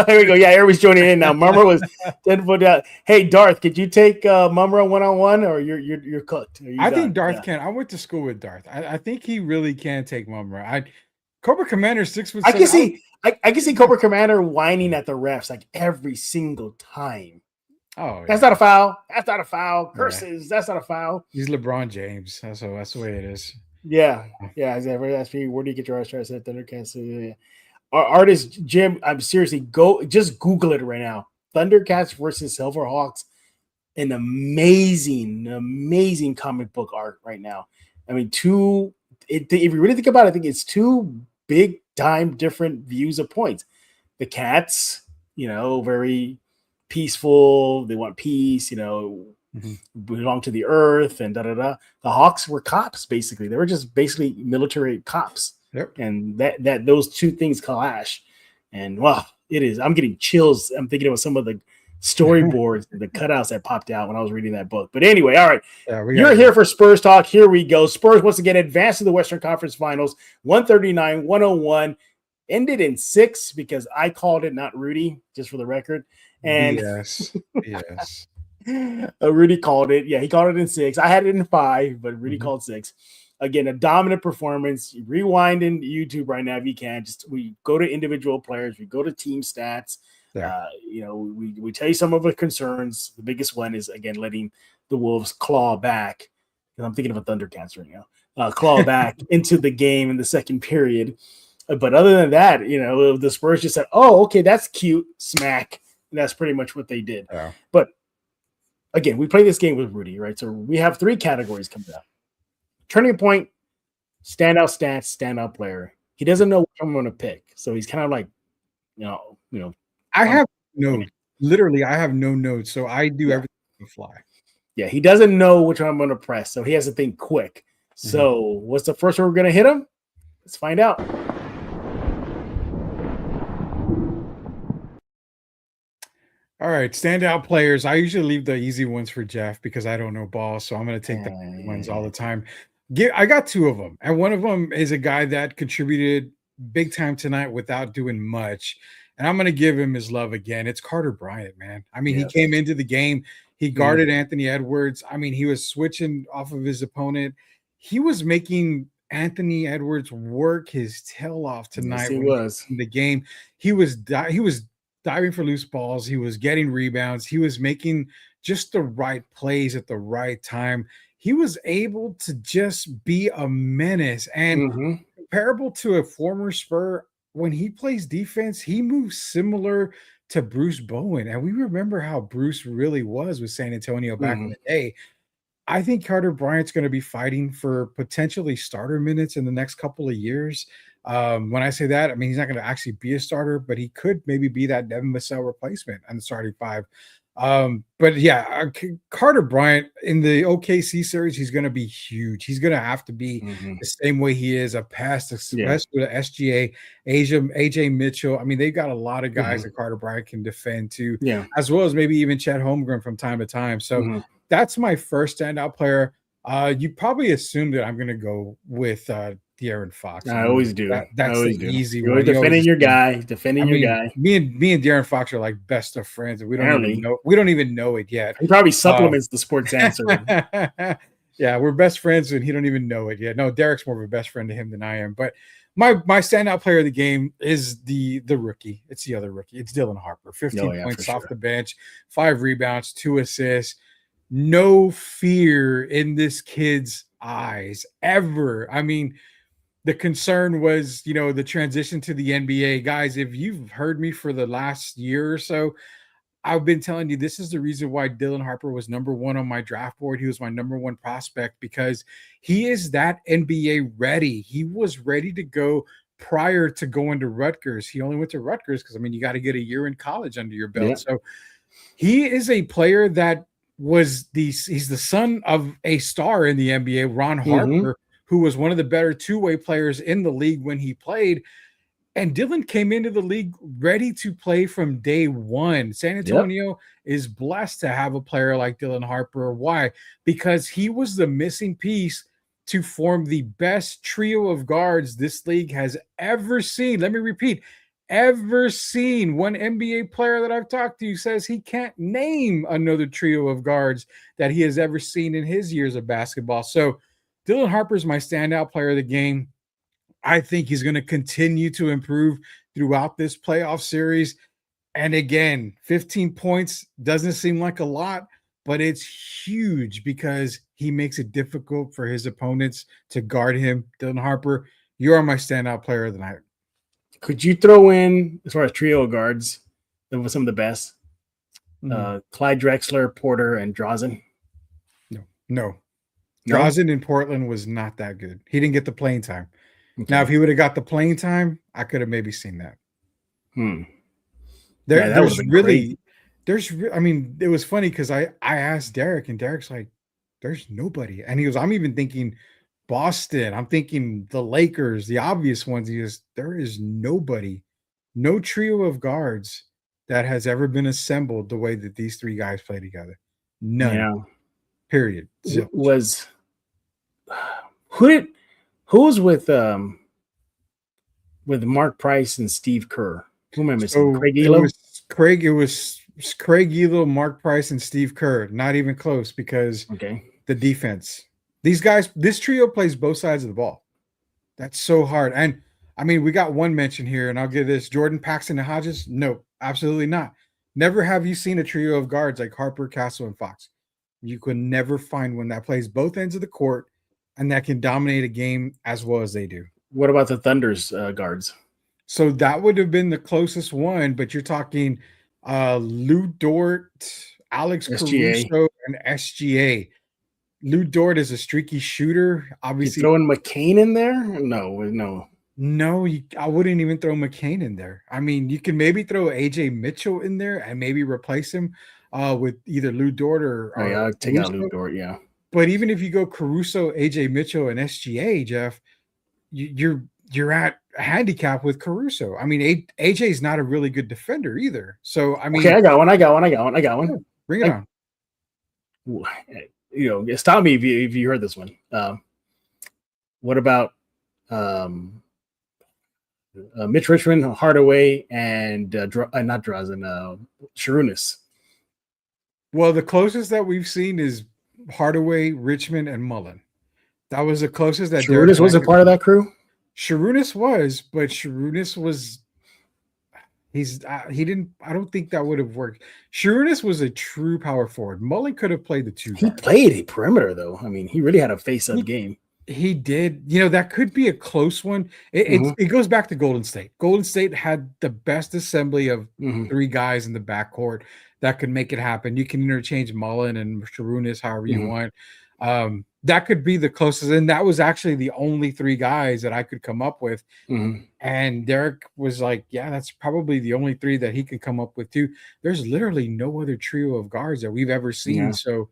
there we go. Yeah, everybody's joining in now. Mumra was 10 foot down. Hey, Darth, could you take Mumra one-on-one, or you're cooked? I think Darth can. I went to school with Darth. I think he really can take Mumra. Cobra Commander 6'7". I can see Cobra Commander whining at the refs like every single time. Oh, that's not a foul. That's not a foul. Curses. That's not a foul. He's LeBron James. That's the way it is. Yeah. Exactly. That's me. Where do you get your artist? I said Thundercats. Yeah. Our artist Jim. I'm seriously just Google it right now. Thundercats versus Silverhawks. An amazing comic book art right now. I mean, if you really think about it, I think it's two big time different views of points. The cats, very peaceful, they want peace, belong to the earth, and The Hawks were cops, basically. They were just basically military cops. And that those two things clash. And I'm getting chills. I'm thinking of some of the storyboards, the cutouts that popped out when I was reading that book. But anyway, all right. You're here for Spurs talk. Here we go. Spurs once again advanced to the Western Conference Finals, 139-101. Ended in 6 because I called it, not Rudy, just for the record. And yes. Rudy called it. Yeah, he called it in 6. I had it in 5, but Rudy called 6. Again, a dominant performance. Rewind in YouTube right now if you can. We go to individual players. We go to team stats. We tell you some of the concerns. The biggest one is, again, letting the Wolves claw back. And I'm thinking of a Thundercats right now. Claw back into the game in the second period. But other than that, the Spurs just said, oh, okay, that's cute. Smack. And that's pretty much what they did. Yeah. But again, we play this game with Rudy, right? So we have 3 categories coming up. Turning point, standout stats, standout player. He doesn't know which I'm going to pick. So he's kind of like, I have notes. Literally, I have no notes. So I do everything on the fly. Yeah, he doesn't know which one I'm going to press. So he has to think quick. So what's the first one we're going to hit him? Let's find out. All right, standout players. I usually leave the easy ones for Jeff because I don't know ball, so I'm going to take the easy ones all the time. I got two of them, and one of them is a guy that contributed big time tonight without doing much, and I'm going to give him his love again. It's Carter Bryant, man. I mean, he came into the game, he guarded Anthony Edwards. I mean, he was switching off of his opponent. He was making Anthony Edwards work his tail off tonight. Yes, he was in the game. He was diving for loose balls. He was getting rebounds. He was making just the right plays at the right time. He was able to just be a menace. And comparable to a former Spur, when he plays defense, he moves similar to Bruce Bowen. And we remember how Bruce really was with San Antonio back in the day. I think Carter Bryant's going to be fighting for potentially starter minutes in the next couple of years. When I say that, I mean, he's not going to actually be a starter, but he could maybe be that Devin Vassell replacement on the starting five. But yeah, Carter Bryant in the OKC series, he's going to be huge. He's going to have to be the same way he is a past, especially with SGA, AJ Mitchell. I mean, they've got a lot of guys that Carter Bryant can defend too, as well as maybe even Chet Holmgren from time to time. So that's my first standout player. You probably assumed that I'm going to go with De'Aaron Fox. I always do. That's the easy You're one. defending your guy. Defending your guy. Me and De'Aaron Fox are like best of friends, and we don't even know it yet. He probably supplements the sports answer. Yeah, we're best friends, and he don't even know it yet. No, Derek's more of a best friend to him than I am. But my standout player of the game is the rookie. It's the other rookie. It's Dylan Harper. 15 points off the bench, 5 rebounds, 2 assists. No fear in this kid's eyes ever. I mean, the concern was, the transition to the NBA. Guys, if you've heard me for the last year or so, I've been telling you this is the reason why Dylan Harper was number 1 on my draft board. He was my number 1 prospect because he is that NBA ready. He was ready to go prior to going to Rutgers. He only went to Rutgers because, you got to get a year in college under your belt. Yeah. So he is a player that he's the son of a star in the NBA, Ron Harper, who was one of the better two-way players in the league when he played. And Dylan came into the league ready to play from day one. San Antonio is blessed to have a player like Dylan Harper. Why? Because he was the missing piece to form the best trio of guards this league has ever seen. Let me repeat, ever seen. One NBA player that I've talked to says he can't name another trio of guards that he has ever seen in his years of basketball. So Dylan Harper is my standout player of the game. I think he's going to continue to improve throughout this playoff series. And again, 15 points doesn't seem like a lot, but it's huge because he makes it difficult for his opponents to guard him. Dylan Harper, you are my standout player of the night. Could you throw in, as far as trio guards, that was some of the best? Clyde Drexler, Porter, and Drazen? No. Drazen in Portland was not that good. He didn't get the playing time. Okay. Now, if he would have got the playing time, I could have maybe seen that. It was funny because I asked Derek, and Derek's like, there's nobody. And he goes, I'm even thinking Boston. I'm thinking the Lakers, the obvious ones. He goes, there is nobody, no trio of guards that has ever been assembled the way that these 3 guys play together. None. Yeah. Period. Who was with Mark Price and Steve Kerr? Who am I missing? Craig Elo? It was Craig Elo, Mark Price, and Steve Kerr. Not even close because the defense. These guys, this trio plays both sides of the ball. That's so hard. And we got one mention here, and I'll give this. Jordan, Paxson, and Hodges? No, absolutely not. Never have you seen a trio of guards like Harper, Castle, and Fox. You could never find one that plays both ends of the court and that can dominate a game as well as they do. What about the Thunder's guards? So that would have been the closest one, but you're talking Lou Dort, Alex Caruso, and SGA. Lou Dort is a streaky shooter. Obviously, you throwing McCain in there? No. I wouldn't even throw McCain in there. You can maybe throw AJ Mitchell in there and maybe replace him with either Lou Dort or I'll take out Lou Dort, But even if you go Caruso, AJ Mitchell, and SGA, Jeff, you're you're at a handicap with Caruso. I mean, AJ is not a really good defender either. So I mean, okay, I got one. Bring it on. Stop me if you heard this one. What about Mitch Richmond, Hardaway, and not Drazen, Sharunas? Well, the closest that we've seen is Hardaway, Richmond, and Mullen. That was the closest that Sharunas was a part of that crew. Sharunas was, but Sharunas was. He didn't. I don't think that would have worked. Sharunas was a true power forward. Mullen could have played the two. He played a perimeter though. I mean, he really had a face-up game. He did. That could be a close one. It goes back to Golden State. Golden State had the best assembly of three guys in the backcourt that could make it happen. You can interchange Mullen and Sharunas however you want. That could be the closest, and that was actually the only three guys that I could come up with. And Derek was like, yeah, that's probably the only three that he could come up with too. There's literally no other trio of guards that we've ever seen. So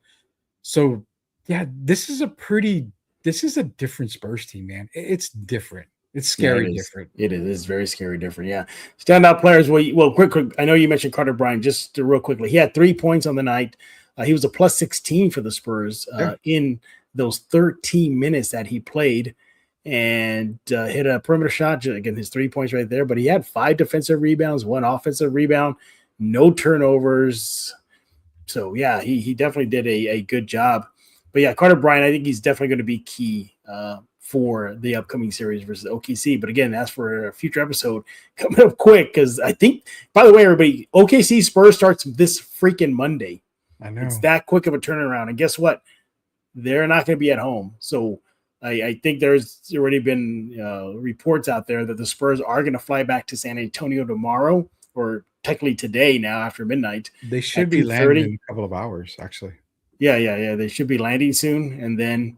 yeah, this is a different Spurs team, man. It's different. It's scary different. It is. It's very scary different. Yeah. Standout players. Well, quick. I know you mentioned Carter Bryant. Just real quickly, he had 3 points on the night. He was a plus 16 for the Spurs in those 13 minutes that he played, and hit a perimeter shot. Again, his 3 points right there. But he had 5 defensive rebounds, 1 offensive rebound, no turnovers. So yeah, he definitely did a good job. But yeah, Carter Bryant, I think he's definitely going to be key for the upcoming series versus OKC. But again, that's for a future episode coming up quick, because I think, by the way, everybody, OKC Spurs starts this freaking Monday. I know. It's that quick of a turnaround. And guess what? They're not going to be at home. So I think there's already been reports out there that the Spurs are going to fly back to San Antonio tomorrow, or technically today now after midnight. They should be landing in a couple of hours, actually. Yeah. They should be landing soon, and then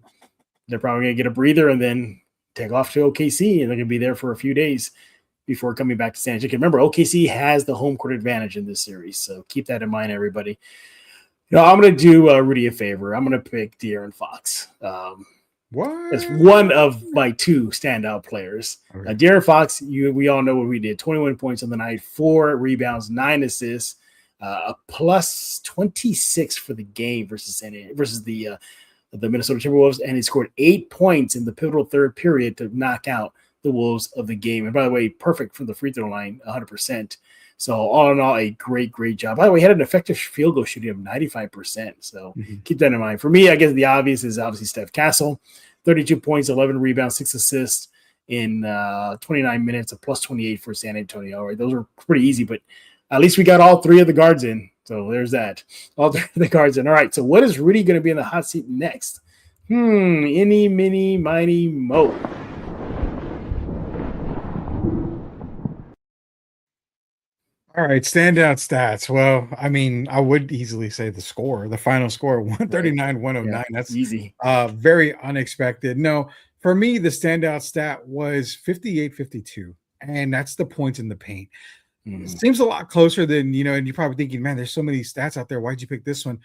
they're probably going to get a breather and then take off to OKC, and they're going to be there for a few days before coming back to San Antonio. Remember, OKC has the home court advantage in this series, so keep that in mind, everybody. I'm going to do Rudy a favor. I'm going to pick De'Aaron Fox. What? It's one of my 2 standout players. Okay. De'Aaron Fox, we all know what we did. 21 points on the night, 4 rebounds, 9 assists, a plus 26 for the game versus the Minnesota Timberwolves, and he scored 8 points in the pivotal third period to knock out the Wolves of the game. And by the way, perfect from the free throw line, 100%. So all in all, a great job. By the way, he had an effective field goal shooting of 95%. So keep that in mind. For me, I guess the obvious is obviously Steph Castle, 32 points, 11 rebounds, 6 assists in 29 minutes, a plus 28 for San Antonio. All right, those are pretty easy, but at least we got all 3 of the guards in. So there's that. All 3 of the guards in. All right, so what is Rudy going to be in the hot seat next? Any, mini, miny, mo. All right, standout stats. Well, I mean, I would easily say the final score, 139-109. Yeah, That's easy. Very unexpected. No, for me, the standout stat was 58-52, and that's the points in the paint. It seems a lot closer than, and you're probably thinking, man, there's so many stats out there. Why'd you pick this one?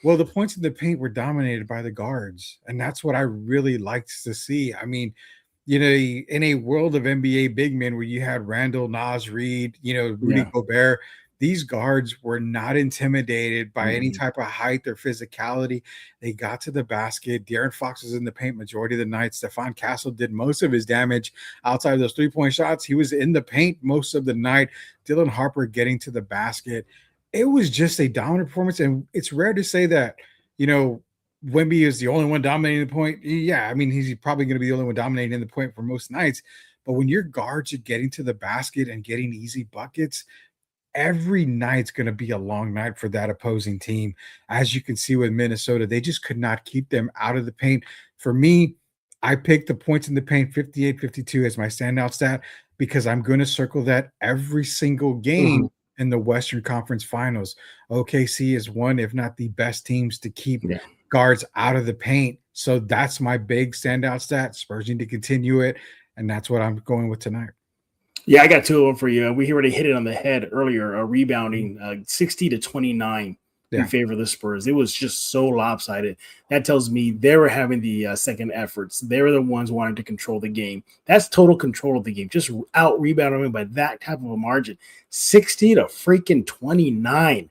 Well, the points in the paint were dominated by the guards, and that's what I really liked to see. I mean, in a world of NBA big men where you had Randall, Naz Reid, Rudy Gobert, these guards were not intimidated by any type of height or physicality. They got to the basket. De'Aaron Fox was in the paint majority of the night. Stephon Castle did most of his damage outside of those 3-point shots. He was in the paint most of the night. Dylan Harper getting to the basket. It was just a dominant performance, and it's rare to say that, Wemby is the only one dominating the point. Yeah, I mean, he's probably going to be the only one dominating the point for most nights. But when your guards are getting to the basket and getting easy buckets, every night's going to be a long night for that opposing team. As you can see with Minnesota, they just could not keep them out of the paint. For me, I picked the points in the paint 58-52 as my standout stat, because I'm going to circle that every single game in the Western Conference Finals. OKC is one, if not the best teams to keep guards out of the paint. So that's my big standout stat. Spurs need to continue it, and that's what I'm going with tonight. Yeah, I got 2 of them for you. We already hit it on the head earlier. Rebounding 60-29 in favor of the Spurs. It was just so lopsided. That tells me they were having the second efforts. They were the ones wanting to control the game. That's total control of the game. Just out rebounding by that type of a margin, 60 to freaking 29.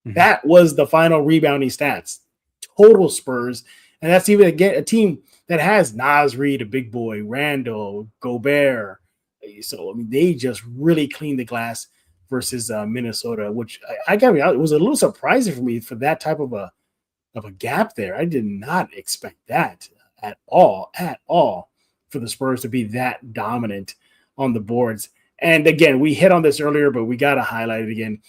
Mm-hmm. That was the final rebounding stats. Total Spurs, and that's even again a team that has Naz Reid, a big boy, Randall, Gobert. So I mean, they just really cleaned the glass versus Minnesota, which I got. It was a little surprising for me for that type of a gap there. I did not expect that at all for the Spurs to be that dominant on the boards. And again, we hit on this earlier, but we got to highlight it again.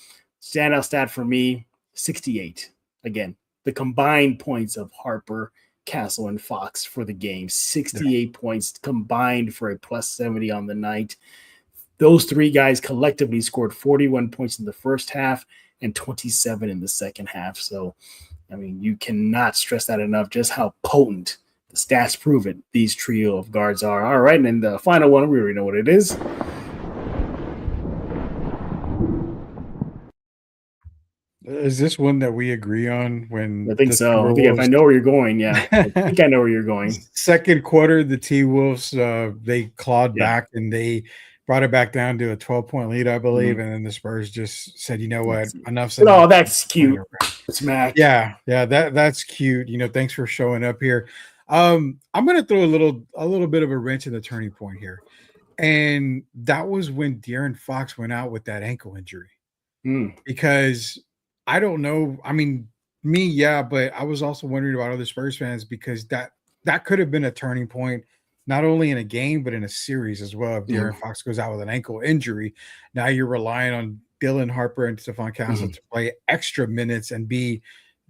Standout stat for me, 68. Again, the combined points of Harper, Castle, and Fox for the game. 68 points combined for a plus 70 on the night. Those three guys collectively scored 41 points in the first half and 27 in the second half. So, I mean, you cannot stress that enough, just how potent the stats prove it, these trio of guards are. All right, and then the final one, we already know what it is. Is this one that we agree on? When I think so. I think if I know where you're going, yeah. I think I know where you're going. Second quarter, the T-Wolves, they clawed back and they brought it back down to a 12-point lead, I believe. Mm-hmm. And then the Spurs just said, you know what, enough's enough. Oh, that's cute. Smack. Yeah, that's cute. You know, thanks for showing up here. I'm gonna throw a little bit of a wrench in the turning point here. And that was when De'Aaron Fox went out with that ankle injury. Because I don't know. I mean, but I was also wondering about other Spurs fans because that could have been a turning point, not only in a game, but in a series as well. If De'Aaron Fox goes out with an ankle injury, now you're relying on Dylan Harper and Stephon Castle to play extra minutes and be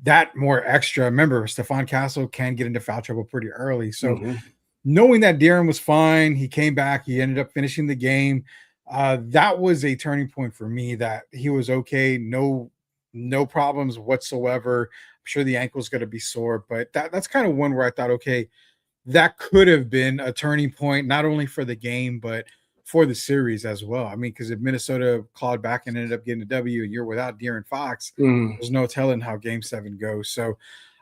that more extra. Remember, Stephon Castle can get into foul trouble pretty early. So knowing that De'Aaron was fine, he came back, he ended up finishing the game. That was a turning point for me that he was okay. No problems whatsoever. I'm sure the ankle's going to be sore, but that's kind of one where I thought, okay, that could have been a turning point, not only for the game, but for the series as well. I mean, because if Minnesota clawed back and ended up getting a W and you're without De'Aaron Fox, there's no telling how Game 7 goes. So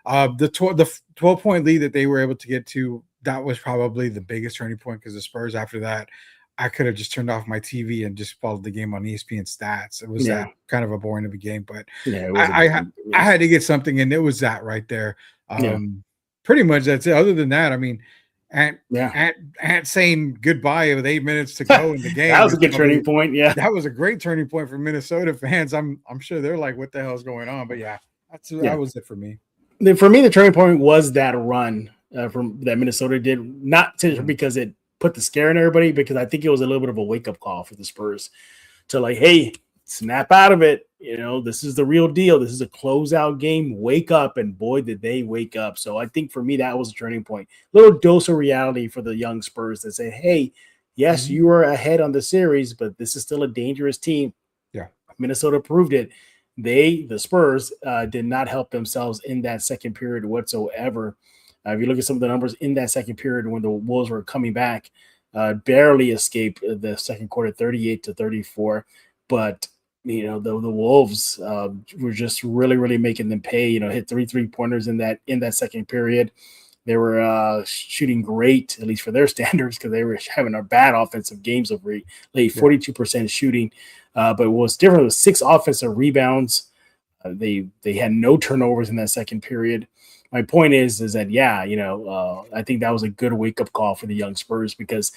the 12-point lead that they were able to get to, that was probably the biggest turning point because the Spurs after that, I could have just turned off my TV and just followed the game on ESPN stats. It was that kind of a boring of a game, but I had to get something, and it was that right there. Pretty much that's it. Other than that, I mean, Ant saying goodbye with 8 minins to go in the game. That was a good turning point. Yeah, that was a great turning point for Minnesota fans. I'm sure they're like, "What the hell is going on?" But that was it for me. For me, the turning point was that run from that Minnesota did, not because it put the scare in everybody, because I think it was a little bit of a wake-up call for the Spurs to like, hey, snap out of it. You know, this is the real deal. This is a closeout game. Wake up. And boy, did they wake up. So I think for me, that was a turning point. Little dose of reality for the young Spurs that say, hey, yes, you are ahead on the series, but this is still a dangerous team. Yeah. Minnesota proved it. The Spurs, did not help themselves in that second period whatsoever. If you look at some of the numbers in that second period when the Wolves were coming back, barely escaped the second quarter, 38-34. But, you know, the Wolves were just really, really making them pay. You know, hit 3 3-pointers in that second period. They were shooting great, at least for their standards, because they were having a bad offensive games of late, 42% shooting. But what was different was 6 offensive rebounds. They had no turnovers in that second period. My point is that, I think that was a good wake-up call for the young Spurs because,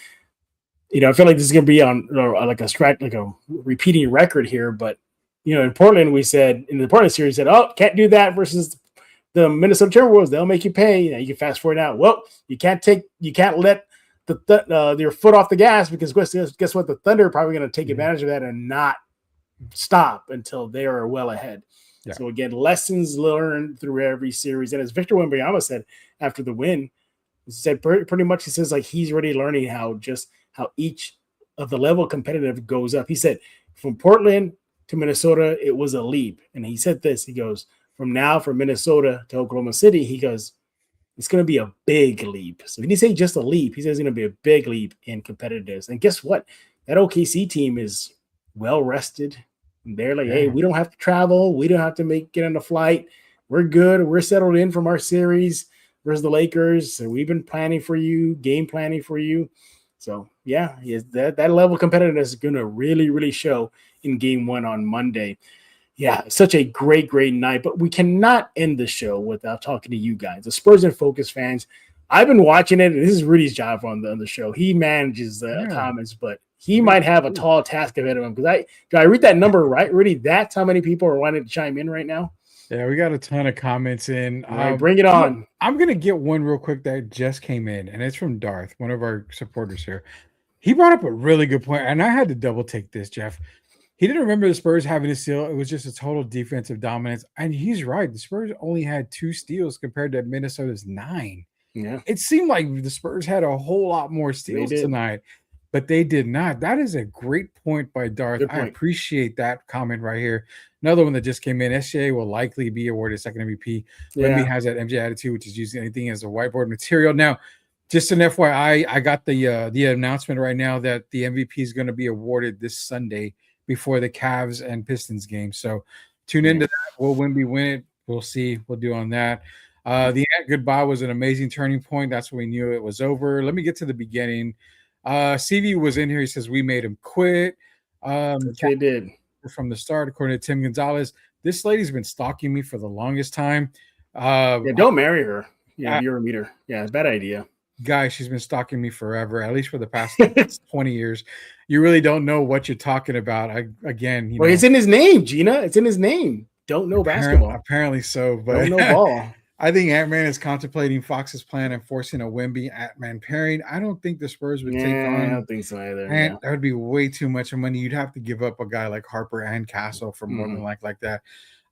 you know, I feel like this is going to be on like a repeating record here. But, you know, in Portland, in the Portland series, said, oh, can't do that versus the Minnesota Timberwolves. They'll make you pay. You know, you can fast forward now. Well, you can't let your foot off the gas because guess what? The Thunder are probably going to take advantage of that and not stop until they are well ahead. Yeah. So again, lessons learned through every series. And as Victor Wembanyama said after the win, he said pretty much, he says like he's already learning how each of the level of competitive goes up. He said from Portland to Minnesota, it was a leap. And he said this, he goes, from Minnesota to Oklahoma City, he goes, it's going to be a big leap. So he didn't say just a leap. He says it's going to be a big leap in competitiveness. And guess what? That OKC team is well rested. They're like, hey, we don't have to travel. We don't have to get on a flight. We're good. We're settled in from our series versus the Lakers. So we've been planning for you, game planning for you. So, yeah, that level of competitiveness is going to really, really show in game 1 on Monday. Yeah, such a great, great night. But we cannot end the show without talking to you guys, the Spurs in Focus fans. I've been watching it. And this is Rudy's job on the show. He manages the comments, but he might have a tall task ahead of him. Because I read that number right, Rudy? That's how many people are wanting to chime in right now? Yeah, we got a ton of comments in. All right, bring it on. I'm going to get one real quick that just came in, and it's from Darth, one of our supporters here. He brought up a really good point, and I had to double take this, Jeff. He didn't remember the Spurs having a steal. It was just a total defensive dominance. And he's right. The Spurs only had 2 steals compared to Minnesota's 9. Yeah. It seemed like the Spurs had a whole lot more steals tonight, but they did not. That is a great point by Darth. I appreciate that comment right here. Another one that just came in. SGA will likely be awarded second MVP. Wemby has that MJ attitude, which is using anything as a whiteboard material. Now, just an FYI, I got the announcement right now that the MVP is going to be awarded this Sunday before the Cavs and Pistons game. So tune into that. Will Wemby win it? We'll see. We'll do on that. The goodbye was an amazing turning point. That's when we knew it was over. Let me get to the beginning. CV was in here. He says, we made him quit. They did. From the start, according to Tim Gonzalez. This lady's been stalking me for the longest time. Don't marry her. Yeah, you're a meter. Yeah, it's a bad idea. Guys, she's been stalking me forever, at least for the past 20 years. You really don't know what you're talking about. It's in his name, Gina. It's in his name. Don't know basketball. Apparently so, but don't know ball. I think Ant-Man is contemplating Fox's plan and forcing a Wemby Ant-Man pairing. I don't think the Spurs would take on. I don't think so either. And that would be way too much money. You'd have to give up a guy like Harper and Castle for more than like that.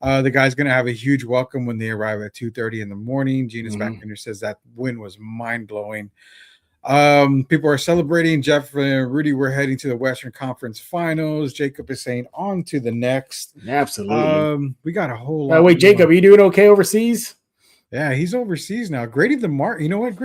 The guy's going to have a huge welcome when they arrive at 2:30 in the morning. Gina's back in here says that win was mind-blowing. People are celebrating. Jeff and Rudy, we're heading to the Western Conference Finals. Jacob is saying on to the next. Absolutely. We got a whole lot. Wait, Jacob, are you doing okay overseas? Yeah, he's overseas now. Grading the market. You know what?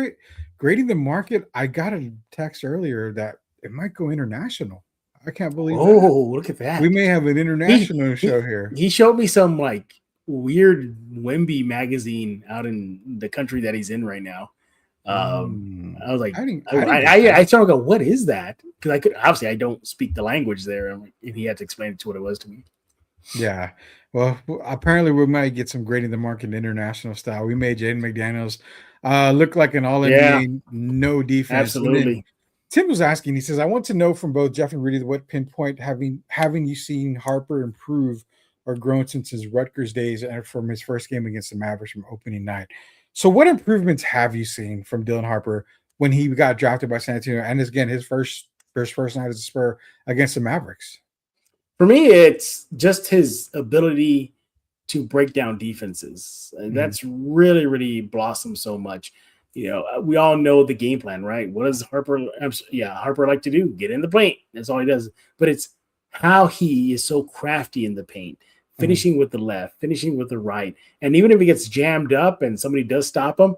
Grading the market. I got a text earlier that it might go international. I can't believe that. Look at that. We may have an international show here. He showed me some like weird Wemby magazine out in the country that he's in right now. I was like, I started to go, what is that? Because I don't speak the language there, and he had to explain it to what it was to me. Yeah. Well, apparently we might get some grading the market international style. We made Jaden McDaniels look like an all-NBA, no defense. Absolutely. Tim was asking, he says, I want to know from both Jeff and Rudy what pinpoint having you seen Harper improve or grown since his Rutgers days and from his first game against the Mavericks from opening night. So what improvements have you seen from Dylan Harper when he got drafted by San Antonio? And again, his first night as a Spur against the Mavericks. For me, it's just his ability to break down defenses. That's really, really blossomed so much. You know, we all know the game plan, right? What does Harper like to do? Get in the paint. That's all he does. But it's how he is so crafty in the paint, finishing with the left, finishing with the right. And even if he gets jammed up and somebody does stop him,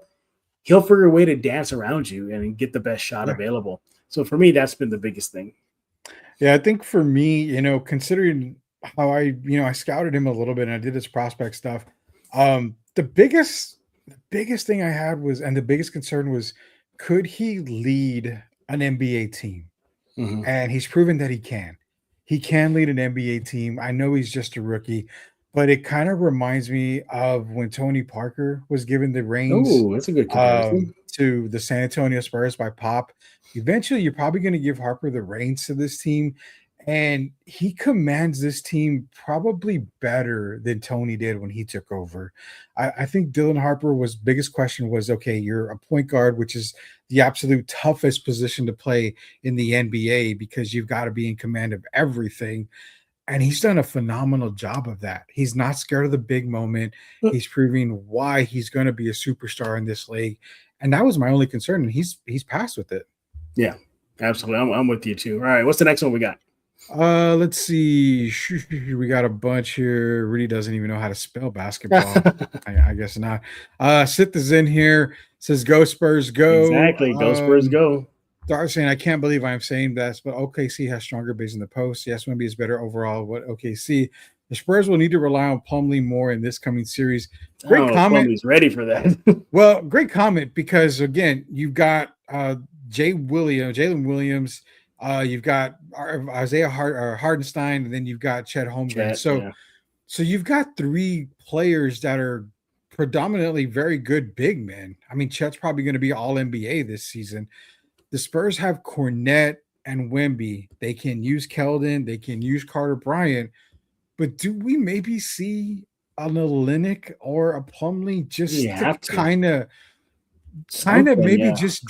he'll figure a way to dance around you and get the best shot available. So for me, that's been the biggest thing. Yeah, I think for me, you know, considering how I scouted him a little bit and I did his prospect stuff, the biggest thing I had was, and the biggest concern was, could he lead an NBA team? And he's proven that he can. He can lead an NBA team. I know he's just a rookie, but it kind of reminds me of when Tony Parker was given the reins that's a good comparison. To the San Antonio Spurs by Pop. Eventually, you're probably going to give Harper the reins to this team, and he commands this team probably better than Tony did when he took over. I think Dylan Harper biggest question was, okay, you're a point guard, which is the absolute toughest position to play in the NBA because you've got to be in command of everything. And he's done a phenomenal job of that. He's not scared of the big moment. He's proving why he's going to be a superstar in this league. And that was my only concern. And he's passed with it. Yeah, absolutely. I'm with you too. All right. What's the next one we got? Let's see. We got a bunch here. Rudy doesn't even know how to spell basketball. I guess not. Sith is in here. Says, go Spurs, go. Exactly. Go Spurs, go. Dark saying, I can't believe I'm saying this, but OKC has stronger bigs in the post. Yes, Wemby is better overall. What OKC? The Spurs will need to rely on Plumlee more in this coming series. I Great don't know if comment. Plumlee's ready for that. Well, great comment because again, you've got Jalen Williams, you've got Isaiah Hardenstein, and then you've got Chet Holmgren. So you've got three players that are predominantly very good big men. I mean, Chet's probably going to be all NBA this season. The Spurs have Cornette and Wemby. They can use Keldon. They can use Carter Bryant. But do we maybe see an Olynyk or a Plumlee just to kind of maybe just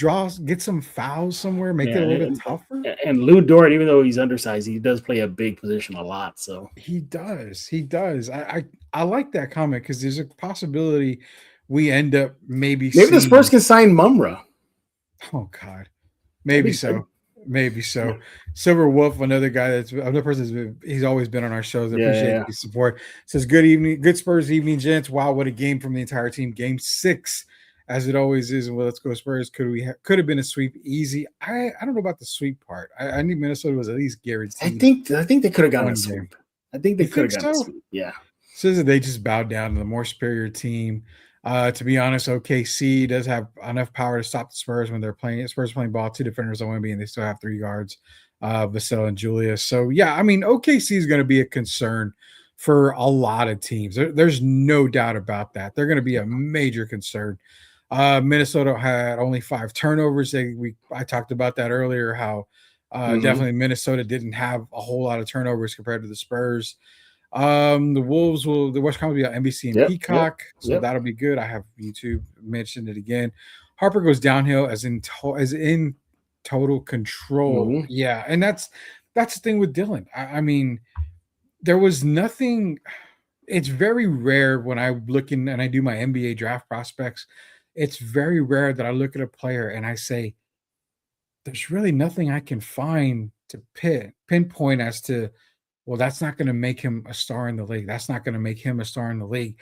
get some fouls somewhere, make it a little bit tougher? And Lou Dort, even though he's undersized, he does play a big position a lot. So he does. I like that comment because there's a possibility we end up maybe the Spurs can sign Mumra. Oh God. Maybe so. Yeah. Silver Wolf, another person he's always been on our shows. I appreciate the support. Says good Spurs evening, gents. Wow, what a game from the entire team. Game 6, as it always is. And let's go Spurs. Could have been a sweep easy. I don't know about the sweep part. I knew Minnesota was at least guaranteed. I think they could have gotten a sweep. I think they could have gotten a sweep. Yeah. Says that they just bowed down to the more superior team. To be honest, OKC does have enough power to stop the Spurs when they're playing. Spurs playing ball, 2 defenders on Wemby, and they still have 3 guards, Vassell and Julius. So, yeah, I mean, OKC is going to be a concern for a lot of teams. There's no doubt about that. They're going to be a major concern. Minnesota had only 5 turnovers. I talked about that earlier, how definitely Minnesota didn't have a whole lot of turnovers compared to the Spurs. The Wolves the West Coast will be on NBC and Peacock, so that'll be good. I have YouTube mentioned it again. Harper goes downhill as in total control. Yeah, and that's the thing with Dylan. I mean, there was nothing. It's very rare when I look in and I do my NBA draft prospects. It's very rare that I look at a player and I say, "There's really nothing I can find to pinpoint as to." Well, that's not going to make him a star in the league. That's not going to make him a star in the league.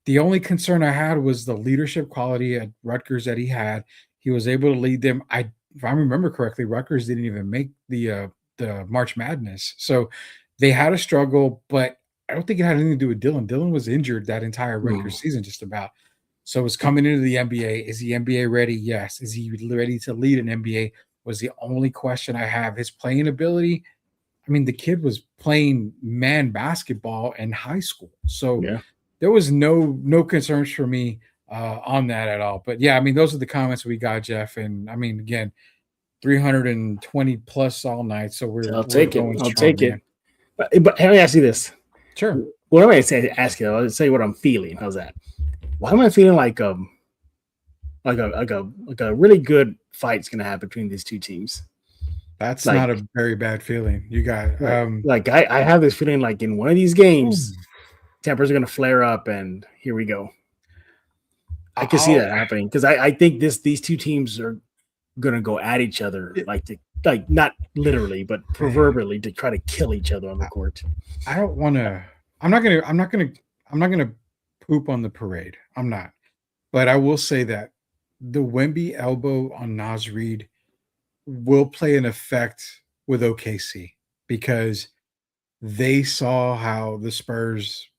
The only concern I had was the leadership quality at Rutgers that he had. He was able to lead them. If I remember correctly, Rutgers didn't even make the March Madness. So they had a struggle, but I don't think it had anything to do with Dylan. Dylan was injured that entire Rutgers season just about. So it's coming into the NBA. Is he NBA ready? Yes. Is he ready to lead an NBA? Was the only question I have. His playing ability, I mean, the kid was playing man basketball in high school. So there was no concerns for me on that at all. But, yeah, I mean, those are the comments we got, Jeff. And, I mean, again, 320 plus all night. So I'll take it. But let me ask you this. Sure. What am I saying? Ask you. I'll say what I'm feeling. How's that? Why am I feeling like a really good fight's going to happen between these two teams? That's not a very bad feeling. You got I have this feeling like in one of these games, tempers are going to flare up, and here we go. I can see that happening because I think these two teams are going to go at each other, like not literally, but proverbially to try to kill each other on the court. I don't want to. I'm not gonna poop on the parade. I'm not, but I will say that the Wemby elbow on Naz Reid will play an effect with OKC because they saw how the Spurs,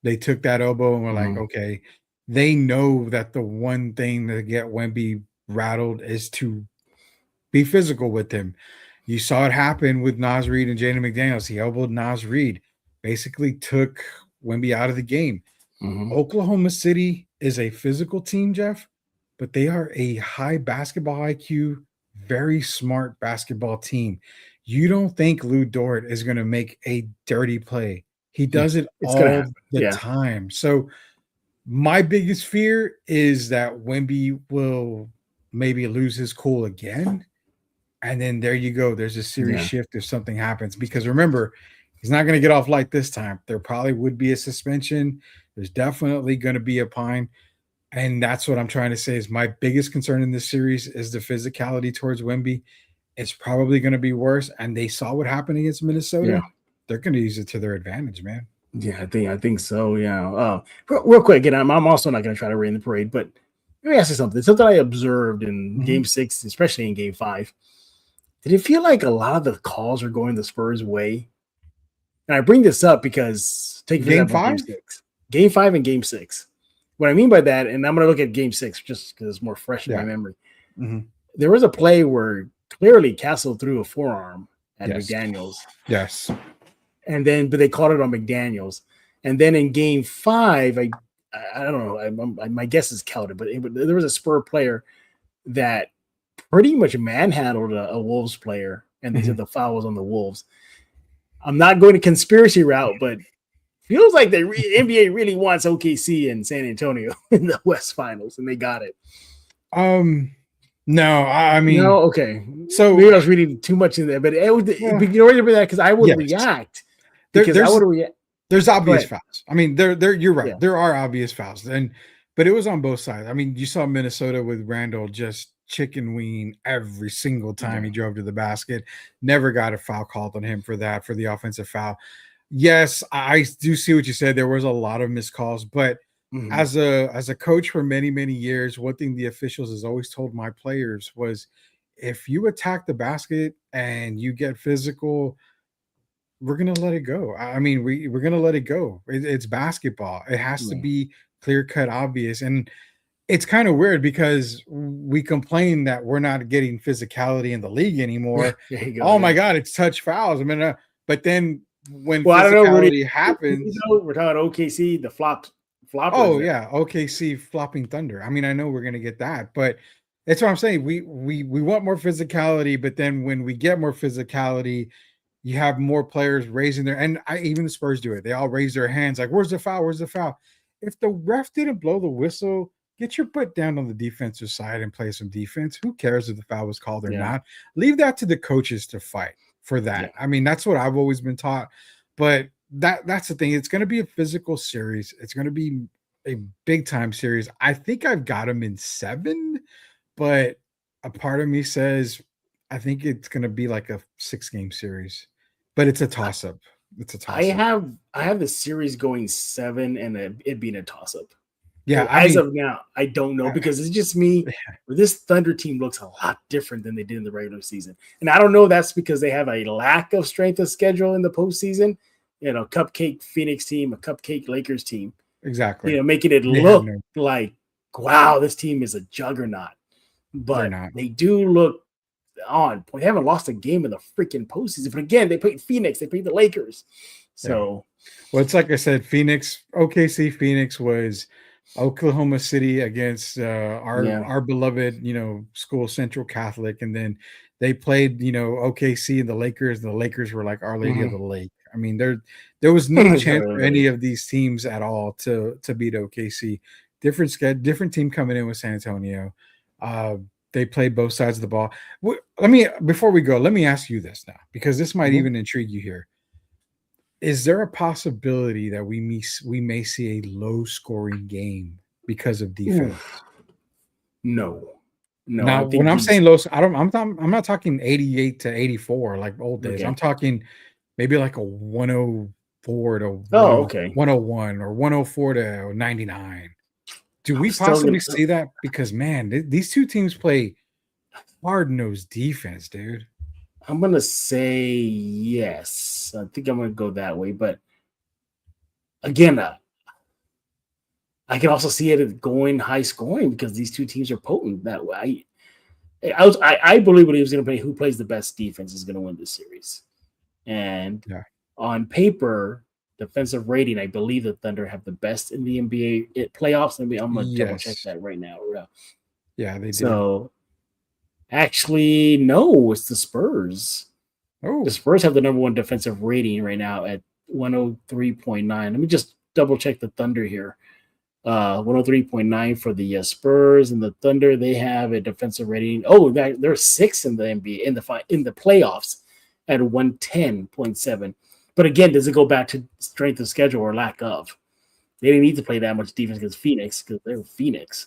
they took that elbow and were like, okay, they know that the one thing to get Wemby rattled is to be physical with him. You saw it happen with Naz Reid and Jaden McDaniels. He elbowed Naz Reid, basically took Wemby out of the game. Oklahoma City is a physical team, Jeff, but they are a high basketball IQ, very smart basketball team. You don't think Lou Dort is going to make a dirty play. He does it all the time. So my biggest fear is that Wemby will maybe lose his cool again. And then there you go. There's a series shift if something happens. Because remember, he's not going to get off light this time. There probably would be a suspension. There's definitely going to be a fine. And that's what I'm trying to say is my biggest concern in this series is the physicality towards Wemby. It's probably going to be worse. And they saw what happened against Minnesota. Yeah. They're going to use it to their advantage, man. Yeah, I think so. Yeah. Real quick, and I'm also not going to try to rain the parade, but let me ask you something. Something I observed in Mhm. Game 6, especially in Game 5. Did it feel like a lot of the calls are going the Spurs' way? And I bring this up because take for Game example Game 5? 6. Game 5 and Game 6. What I mean by that, and I'm going to look at Game 6 just because it's more fresh in my Yeah. memory. Mhm. There was a play where clearly Castle threw a forearm at Yes. McDaniels. Yes. And then, but they called it on McDaniels. And then in Game 5, I don't know. My guess is counted, but there was a Spur player that pretty much manhandled a Wolves player, and they said the foul was on the Wolves. I'm not going to conspiracy route, but feels like the NBA really wants OKC and San Antonio in the West Finals, and they got it. No, I mean, no, okay. So maybe I was reading too much in there, but it was, you know what that because I would react because I would react. There's obvious fouls. I mean, you're right. Yeah. There are obvious fouls, but it was on both sides. I mean, you saw Minnesota with Randall just chicken wing every single time he drove to the basket. Never got a foul called on him for that, for the offensive foul. Yes, I do see what you said. There was a lot of missed calls, but as a coach for many, many years, one thing the officials has always told my players was, if you attack the basket and you get physical, we're gonna let it go. I mean, we're gonna let it go. It's basketball. It has to be clear cut, obvious, and it's kind of weird because we complain that we're not getting physicality in the league anymore. Oh my God, it's touch fouls. I mean, but then when physicality happens, we're talking OKC, the floppers. Oh yeah, OKC flopping Thunder. I mean, I know we're gonna get that, but that's what I'm saying. We want more physicality, but then when we get more physicality, you have more players raising their, and even the Spurs do it. They all raise their hands like, "Where's the foul? Where's the foul?" If the ref didn't blow the whistle, get your butt down on the defensive side and play some defense. Who cares if the foul was called or not? Leave that to the coaches to fight for that. Yeah. I mean, that's what I've always been taught. But that's the thing. It's going to be a physical series. It's going to be a big time series. I think I've got them in 7, but a part of me says I think it's going to be like a 6-game series. But it's a toss up. It's a toss up. I have the series going 7 and it being a toss up. Yeah, so as of now, I don't know because it's just me. This Thunder team looks a lot different than they did in the regular season, and I don't know if that's because they have a lack of strength of schedule in the postseason. You know, cupcake Phoenix team, a cupcake Lakers team. Exactly. You know, making it look like, wow, this team is a juggernaut. But they do look on point. They haven't lost a game in the freaking postseason. But again, they played Phoenix. They played the Lakers. So, well, it's like I said, OKC Phoenix was Oklahoma City against our beloved, school, Central Catholic. And then they played, OKC and the Lakers were like Our Lady of the Lake. I mean, there was no chance for any of these teams at all to beat OKC. Different team coming in with San Antonio. They played both sides of the ball. Before we go, let me ask you this now, because this might even intrigue you here. Is there a possibility that we may see a low-scoring game because of defense? No. Now, when I'm saying low, I'm not talking 88 to 84 like old days. I'm talking maybe like a 104 to 101 or 104 to 99. Do we possibly see that? Because man, these two teams play hard-nosed defense, dude. I'm going to say yes. I think I'm going to go that way. But again, I can also see it going high scoring because these two teams are potent that way. I believe what he was going to play, who plays the best defense is going to win this series. And on paper, defensive rating, I believe the Thunder have the best in the NBA playoffs. I'm going to double check that right now. Yeah, they do. So, actually, no, it's the Spurs. Oh, the Spurs have the number 1 defensive rating right now at 103.9. Let me just double check the Thunder here. 103.9 for the Spurs, and the Thunder, they have a defensive rating. Oh, they're 6th in the NBA in the playoffs at 110.7. But again, does it go back to strength of schedule or lack of? They didn't need to play that much defense against Phoenix because they're Phoenix.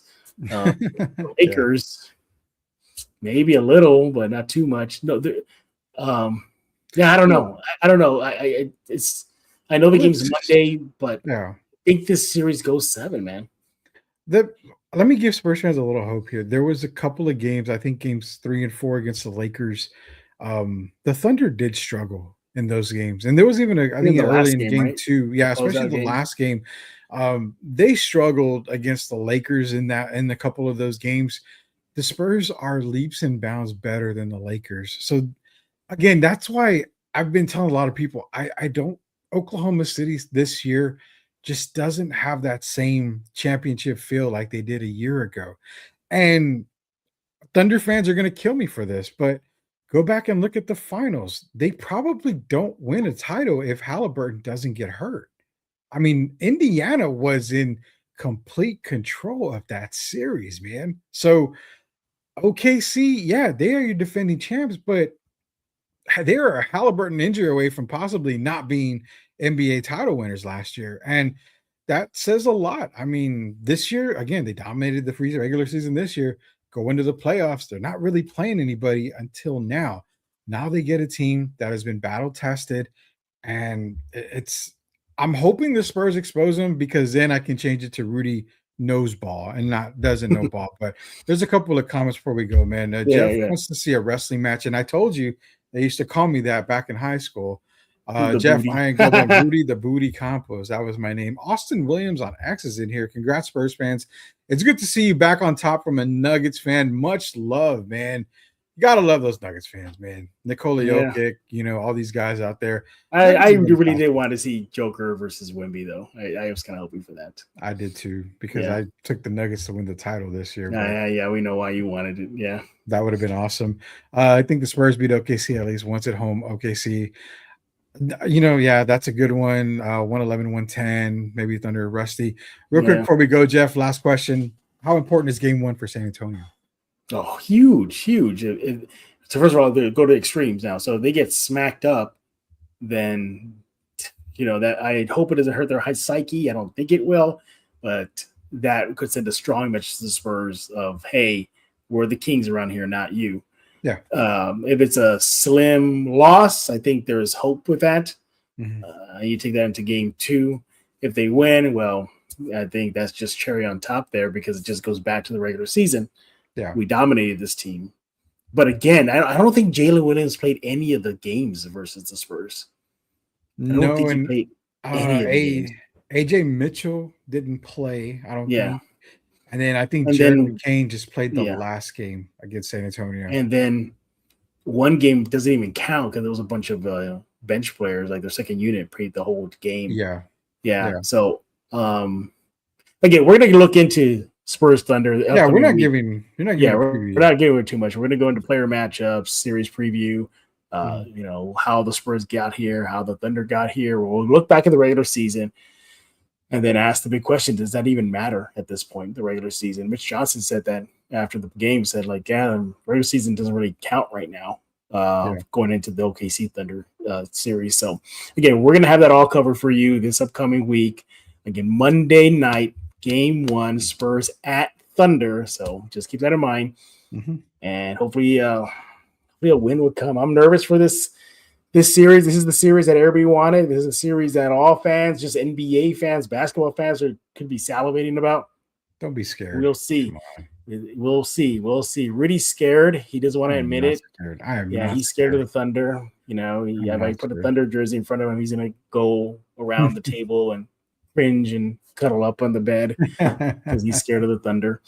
Lakers. Maybe a little, but not too much. No, I don't know. I don't know. I know the game's Monday, but I think this series goes 7, man. Let me give Spurs fans a little hope here. There was a couple of games, I think games 3 and 4 against the Lakers. The Thunder did struggle in those games. And there was even I think the early last in game, game right? 2. Yeah, especially the game. last game. They struggled against the Lakers in a couple of those games. The Spurs are leaps and bounds better than the Lakers. So again, that's why I've been telling a lot of people I don't Oklahoma City this year just doesn't have that same championship feel like they did a year ago. And Thunder fans are going to kill me for this, but go back and look at the finals. They probably don't win a title if Halliburton doesn't get hurt. I mean, Indiana was in complete control of that series, man. So OKC, yeah, they are your defending champs, but they are a Halliburton injury away from possibly not being NBA title winners last year. And that says a lot. I mean, this year, again, they dominated the regular season this year, go into the playoffs. They're not really playing anybody until now. Now they get a team that has been battle tested. And I'm hoping the Spurs expose them because then I can change it to Rudy knows ball and not doesn't know ball. But there's a couple of comments before we go, man. Jeff wants to see a wrestling match. And I told you, they used to call me that back in high school. Jeff, booty. I ain't got the Rudy, the booty Campos. That was my name. Austin Williams on X is in here. Congrats, Spurs fans. It's good to see you back on top from a Nuggets fan. Much love, man. You gotta love those Nuggets fans, man. Nikola Jokic, all these guys out there. I really did want to see Joker versus Wemby, though. I was kind of hoping for that. I did too, because I took the Nuggets to win the title this year. Yeah, we know why you wanted it. Yeah, that would have been awesome. I think the Spurs beat OKC at least once at home. OKC, that's a good one. 111, 110, maybe Thunder rusty. Real quick before we go, Jeff, last question. How important is game 1 for San Antonio? Oh, huge. So first of all, they go to extremes now. So if they get smacked up, then that I hope it doesn't hurt their high psyche. I don't think it will, but that could send a strong message to the Spurs of, hey, we're the kings around here, not you. Yeah. If it's a slim loss, I think there's hope with that. Mm-hmm. You take that into game 2. If they win, well, I think that's just cherry on top there because it just goes back to the regular season. Yeah, we dominated this team. But again, I don't think Jalen Williams played any of the games versus the Spurs. I don't think he played any of the games. AJ Mitchell didn't play, I don't think. And then I think Jared McCain just played the last game against San Antonio. And then one game doesn't even count because there was a bunch of bench players, like their second unit played the whole game. Yeah. So again, we're gonna look into Spurs Thunder. Yeah, we're not giving it too much. We're gonna go into player matchups, series preview. How the Spurs got here, how the Thunder got here. We'll look back at the regular season and then ask the big question, does that even matter at this point, the regular season? Mitch Johnson said that after the game, said the regular season doesn't really count right now going into the OKC Thunder series. So, again, we're going to have that all covered for you this upcoming week. Again, Monday night, game 1, Spurs at Thunder. So just keep that in mind. Mm-hmm. And hopefully a win would come. I'm nervous for this series. This is the series that everybody wanted. This is a series that all fans, just NBA fans, basketball fans, could be salivating about. Don't be scared. We'll see. We'll see. Rudy's scared. He doesn't want to admit it. Scared. I am he's scared of the Thunder. If I put a Thunder jersey in front of him, he's going to go around the table and cringe and cuddle up on the bed because he's scared of the Thunder.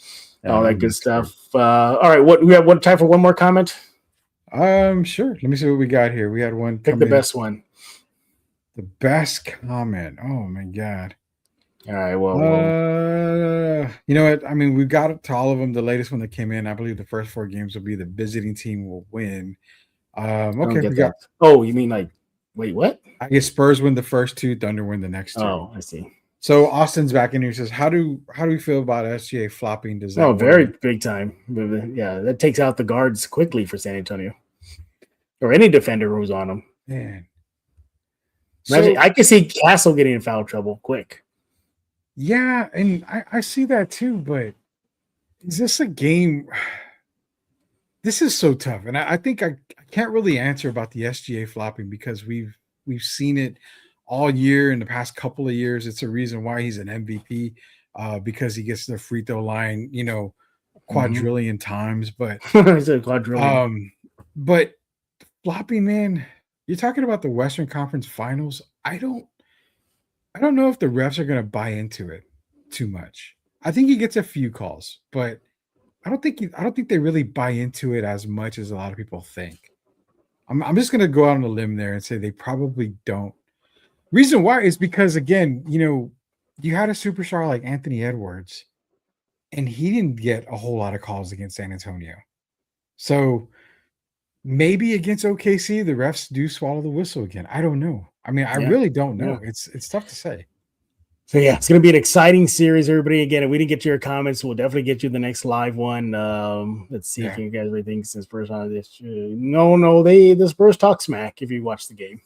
All that good stuff. All right. We have time for one more comment? Sure. Let me see what we got here. We had one. Pick the best one. The best comment. Oh my God. All right. Well, you know what? I mean, we got to all of them. The latest one that came in, I believe the first 4 games will be the visiting team will win. Okay. We got. Oh, you mean wait, what? I guess Spurs win the first 2, Thunder win the next 2. Oh, I see. So Austin's back in here. Says, how do we feel about SGA flopping? Does that very big time. Yeah, that takes out the guards quickly for San Antonio. Or any defender who's on him. Man. Imagine, I can see Castle getting in foul trouble quick. Yeah, and I see that too, but is this a game? This is so tough. And I think I can't really answer about the SGA flopping because we've seen it all year in the past couple of years. It's a reason why he's an MVP. because he gets the free throw line, quadrillion times. But It's a quadrillion. but floppy, man, you're talking about the Western Conference Finals. I don't know if the refs are going to buy into it too much. I think he gets a few calls, but I don't think they really buy into it as much as a lot of people think. I'm just going to go out on a limb there and say they probably don't. Reason why is because, again, you had a superstar like Anthony Edwards, and he didn't get a whole lot of calls against San Antonio. So maybe against OKC, the refs do swallow the whistle again. I don't know. I mean, I really don't know. Yeah. It's tough to say. So yeah, it's going to be an exciting series, everybody. Again, if we didn't get to your comments, we'll definitely get you the next live one. Let's see if you guys really think since Spurs on this. No, the Spurs talk smack if you watch the game.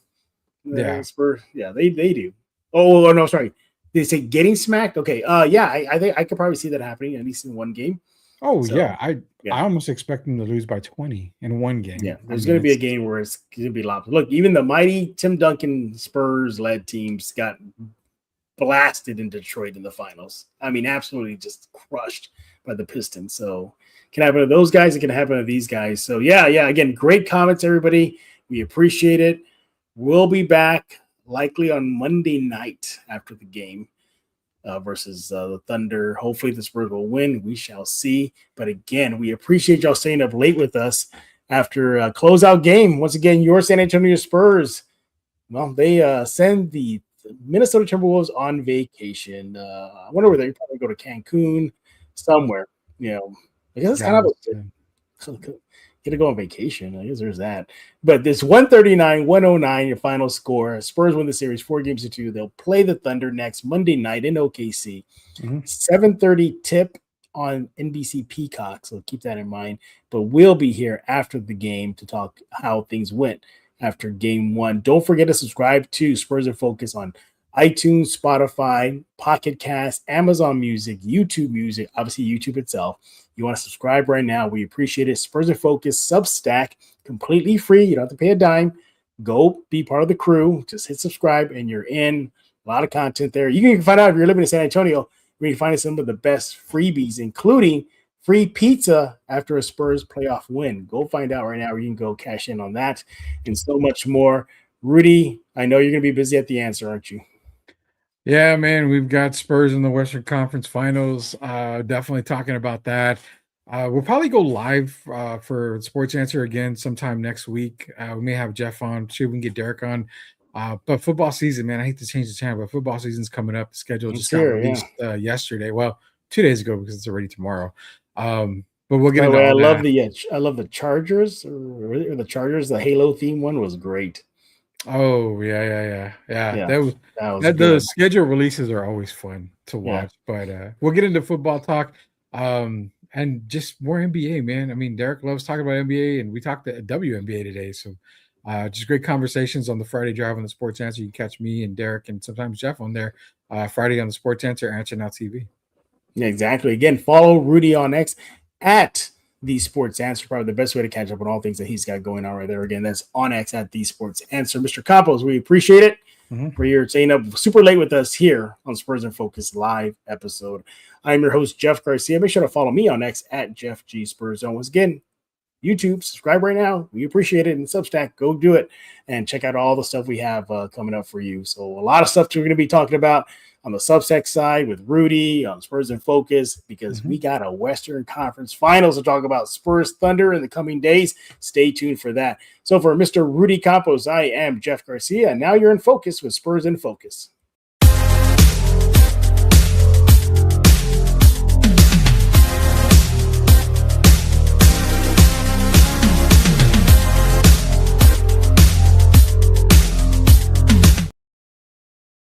Yeah, Spurs. Yeah, they do. Oh no, sorry. Did they say getting smacked? Okay. Yeah, I think I could probably see that happening at least in one game. Oh, so, I almost expect them to lose by 20 in one game. Yeah, there's going to be a game where it's going to be lopsided. Look, even the mighty Tim Duncan Spurs-led teams got blasted in Detroit in the finals. I mean, absolutely just crushed by the Pistons. So it can happen to those guys. It can happen to these guys. So yeah. Again, great comments, everybody. We appreciate it. We'll be back likely on Monday night after the game. Versus the Thunder. Hopefully the Spurs will win. We shall see. But again, we appreciate y'all staying up late with us after a closeout game. Once again, your San Antonio Spurs. Well, they send the Minnesota Timberwolves on vacation. I wonder where they probably go to Cancun somewhere. I guess it's kind of get to go on vacation. I guess there's that. But this 139-109, your final score. Spurs win the series 4-2. They'll play the Thunder next Monday night in OKC. 7:30 tip on NBC Peacock, so keep that in mind. But we'll be here after the game to talk how things went after game one. Don't forget to subscribe to Spurs in Focus on iTunes, Spotify, Pocket Cast, Amazon Music, YouTube Music, obviously YouTube itself. You want to subscribe right now. We appreciate it. Spurs in Focus, Substack, completely free. You don't have to pay a dime. Go be part of the crew. Just hit subscribe and you're in. A lot of content there. You can find out if you're living in San Antonio, where you can find some of the best freebies, including free pizza after a Spurs playoff win. Go find out right now where you can go cash in on that and so much more. Rudy, I know you're going to be busy at the answer, aren't you? Yeah, man, we've got Spurs in the Western Conference Finals. Definitely talking about that. We'll probably go live for Sports Answer again sometime next week. We may have Jeff on. See if we can get Derek on. But football season, man, I hate to change the channel, but football season's coming up. The schedule just got released yesterday. Well, 2 days ago because it's already tomorrow. But we'll get into all that. I love the Chargers or the Chargers. The Halo theme one was great. Oh yeah. The schedule releases are always fun to watch. But we'll get into football talk and just more NBA, man. I mean, Derek loves talking about NBA, and we talked to WNBA today. So just great conversations on the Friday Drive on the Sports Answer. You can catch me and Derek and sometimes Jeff on there Friday on the Sports Answer, Answer Now TV. Yeah, exactly. Again, follow Rudy on X at The Sports Answer. Probably the best way to catch up on all things that he's got going on right there. Again, that's on X at The Sports Answer. Mr. Campos, we appreciate it for your staying up super late with us here on Spurs in Focus live episode. I'm your host, Jeff Garcia. Make sure to follow me on X at Jeff G Spurs Zone. Once again, YouTube, subscribe right now. We appreciate it. And Substack, go do it and check out all the stuff we have coming up for you. So a lot of stuff we're going to be talking about on the Substack side with Rudy on Spurs in Focus, because we got a Western Conference Finals to talk about Spurs Thunder in the coming days. Stay tuned for that. So for Mr. Rudy Campos, I am Jeff Garcia, and now you're in focus with Spurs in Focus.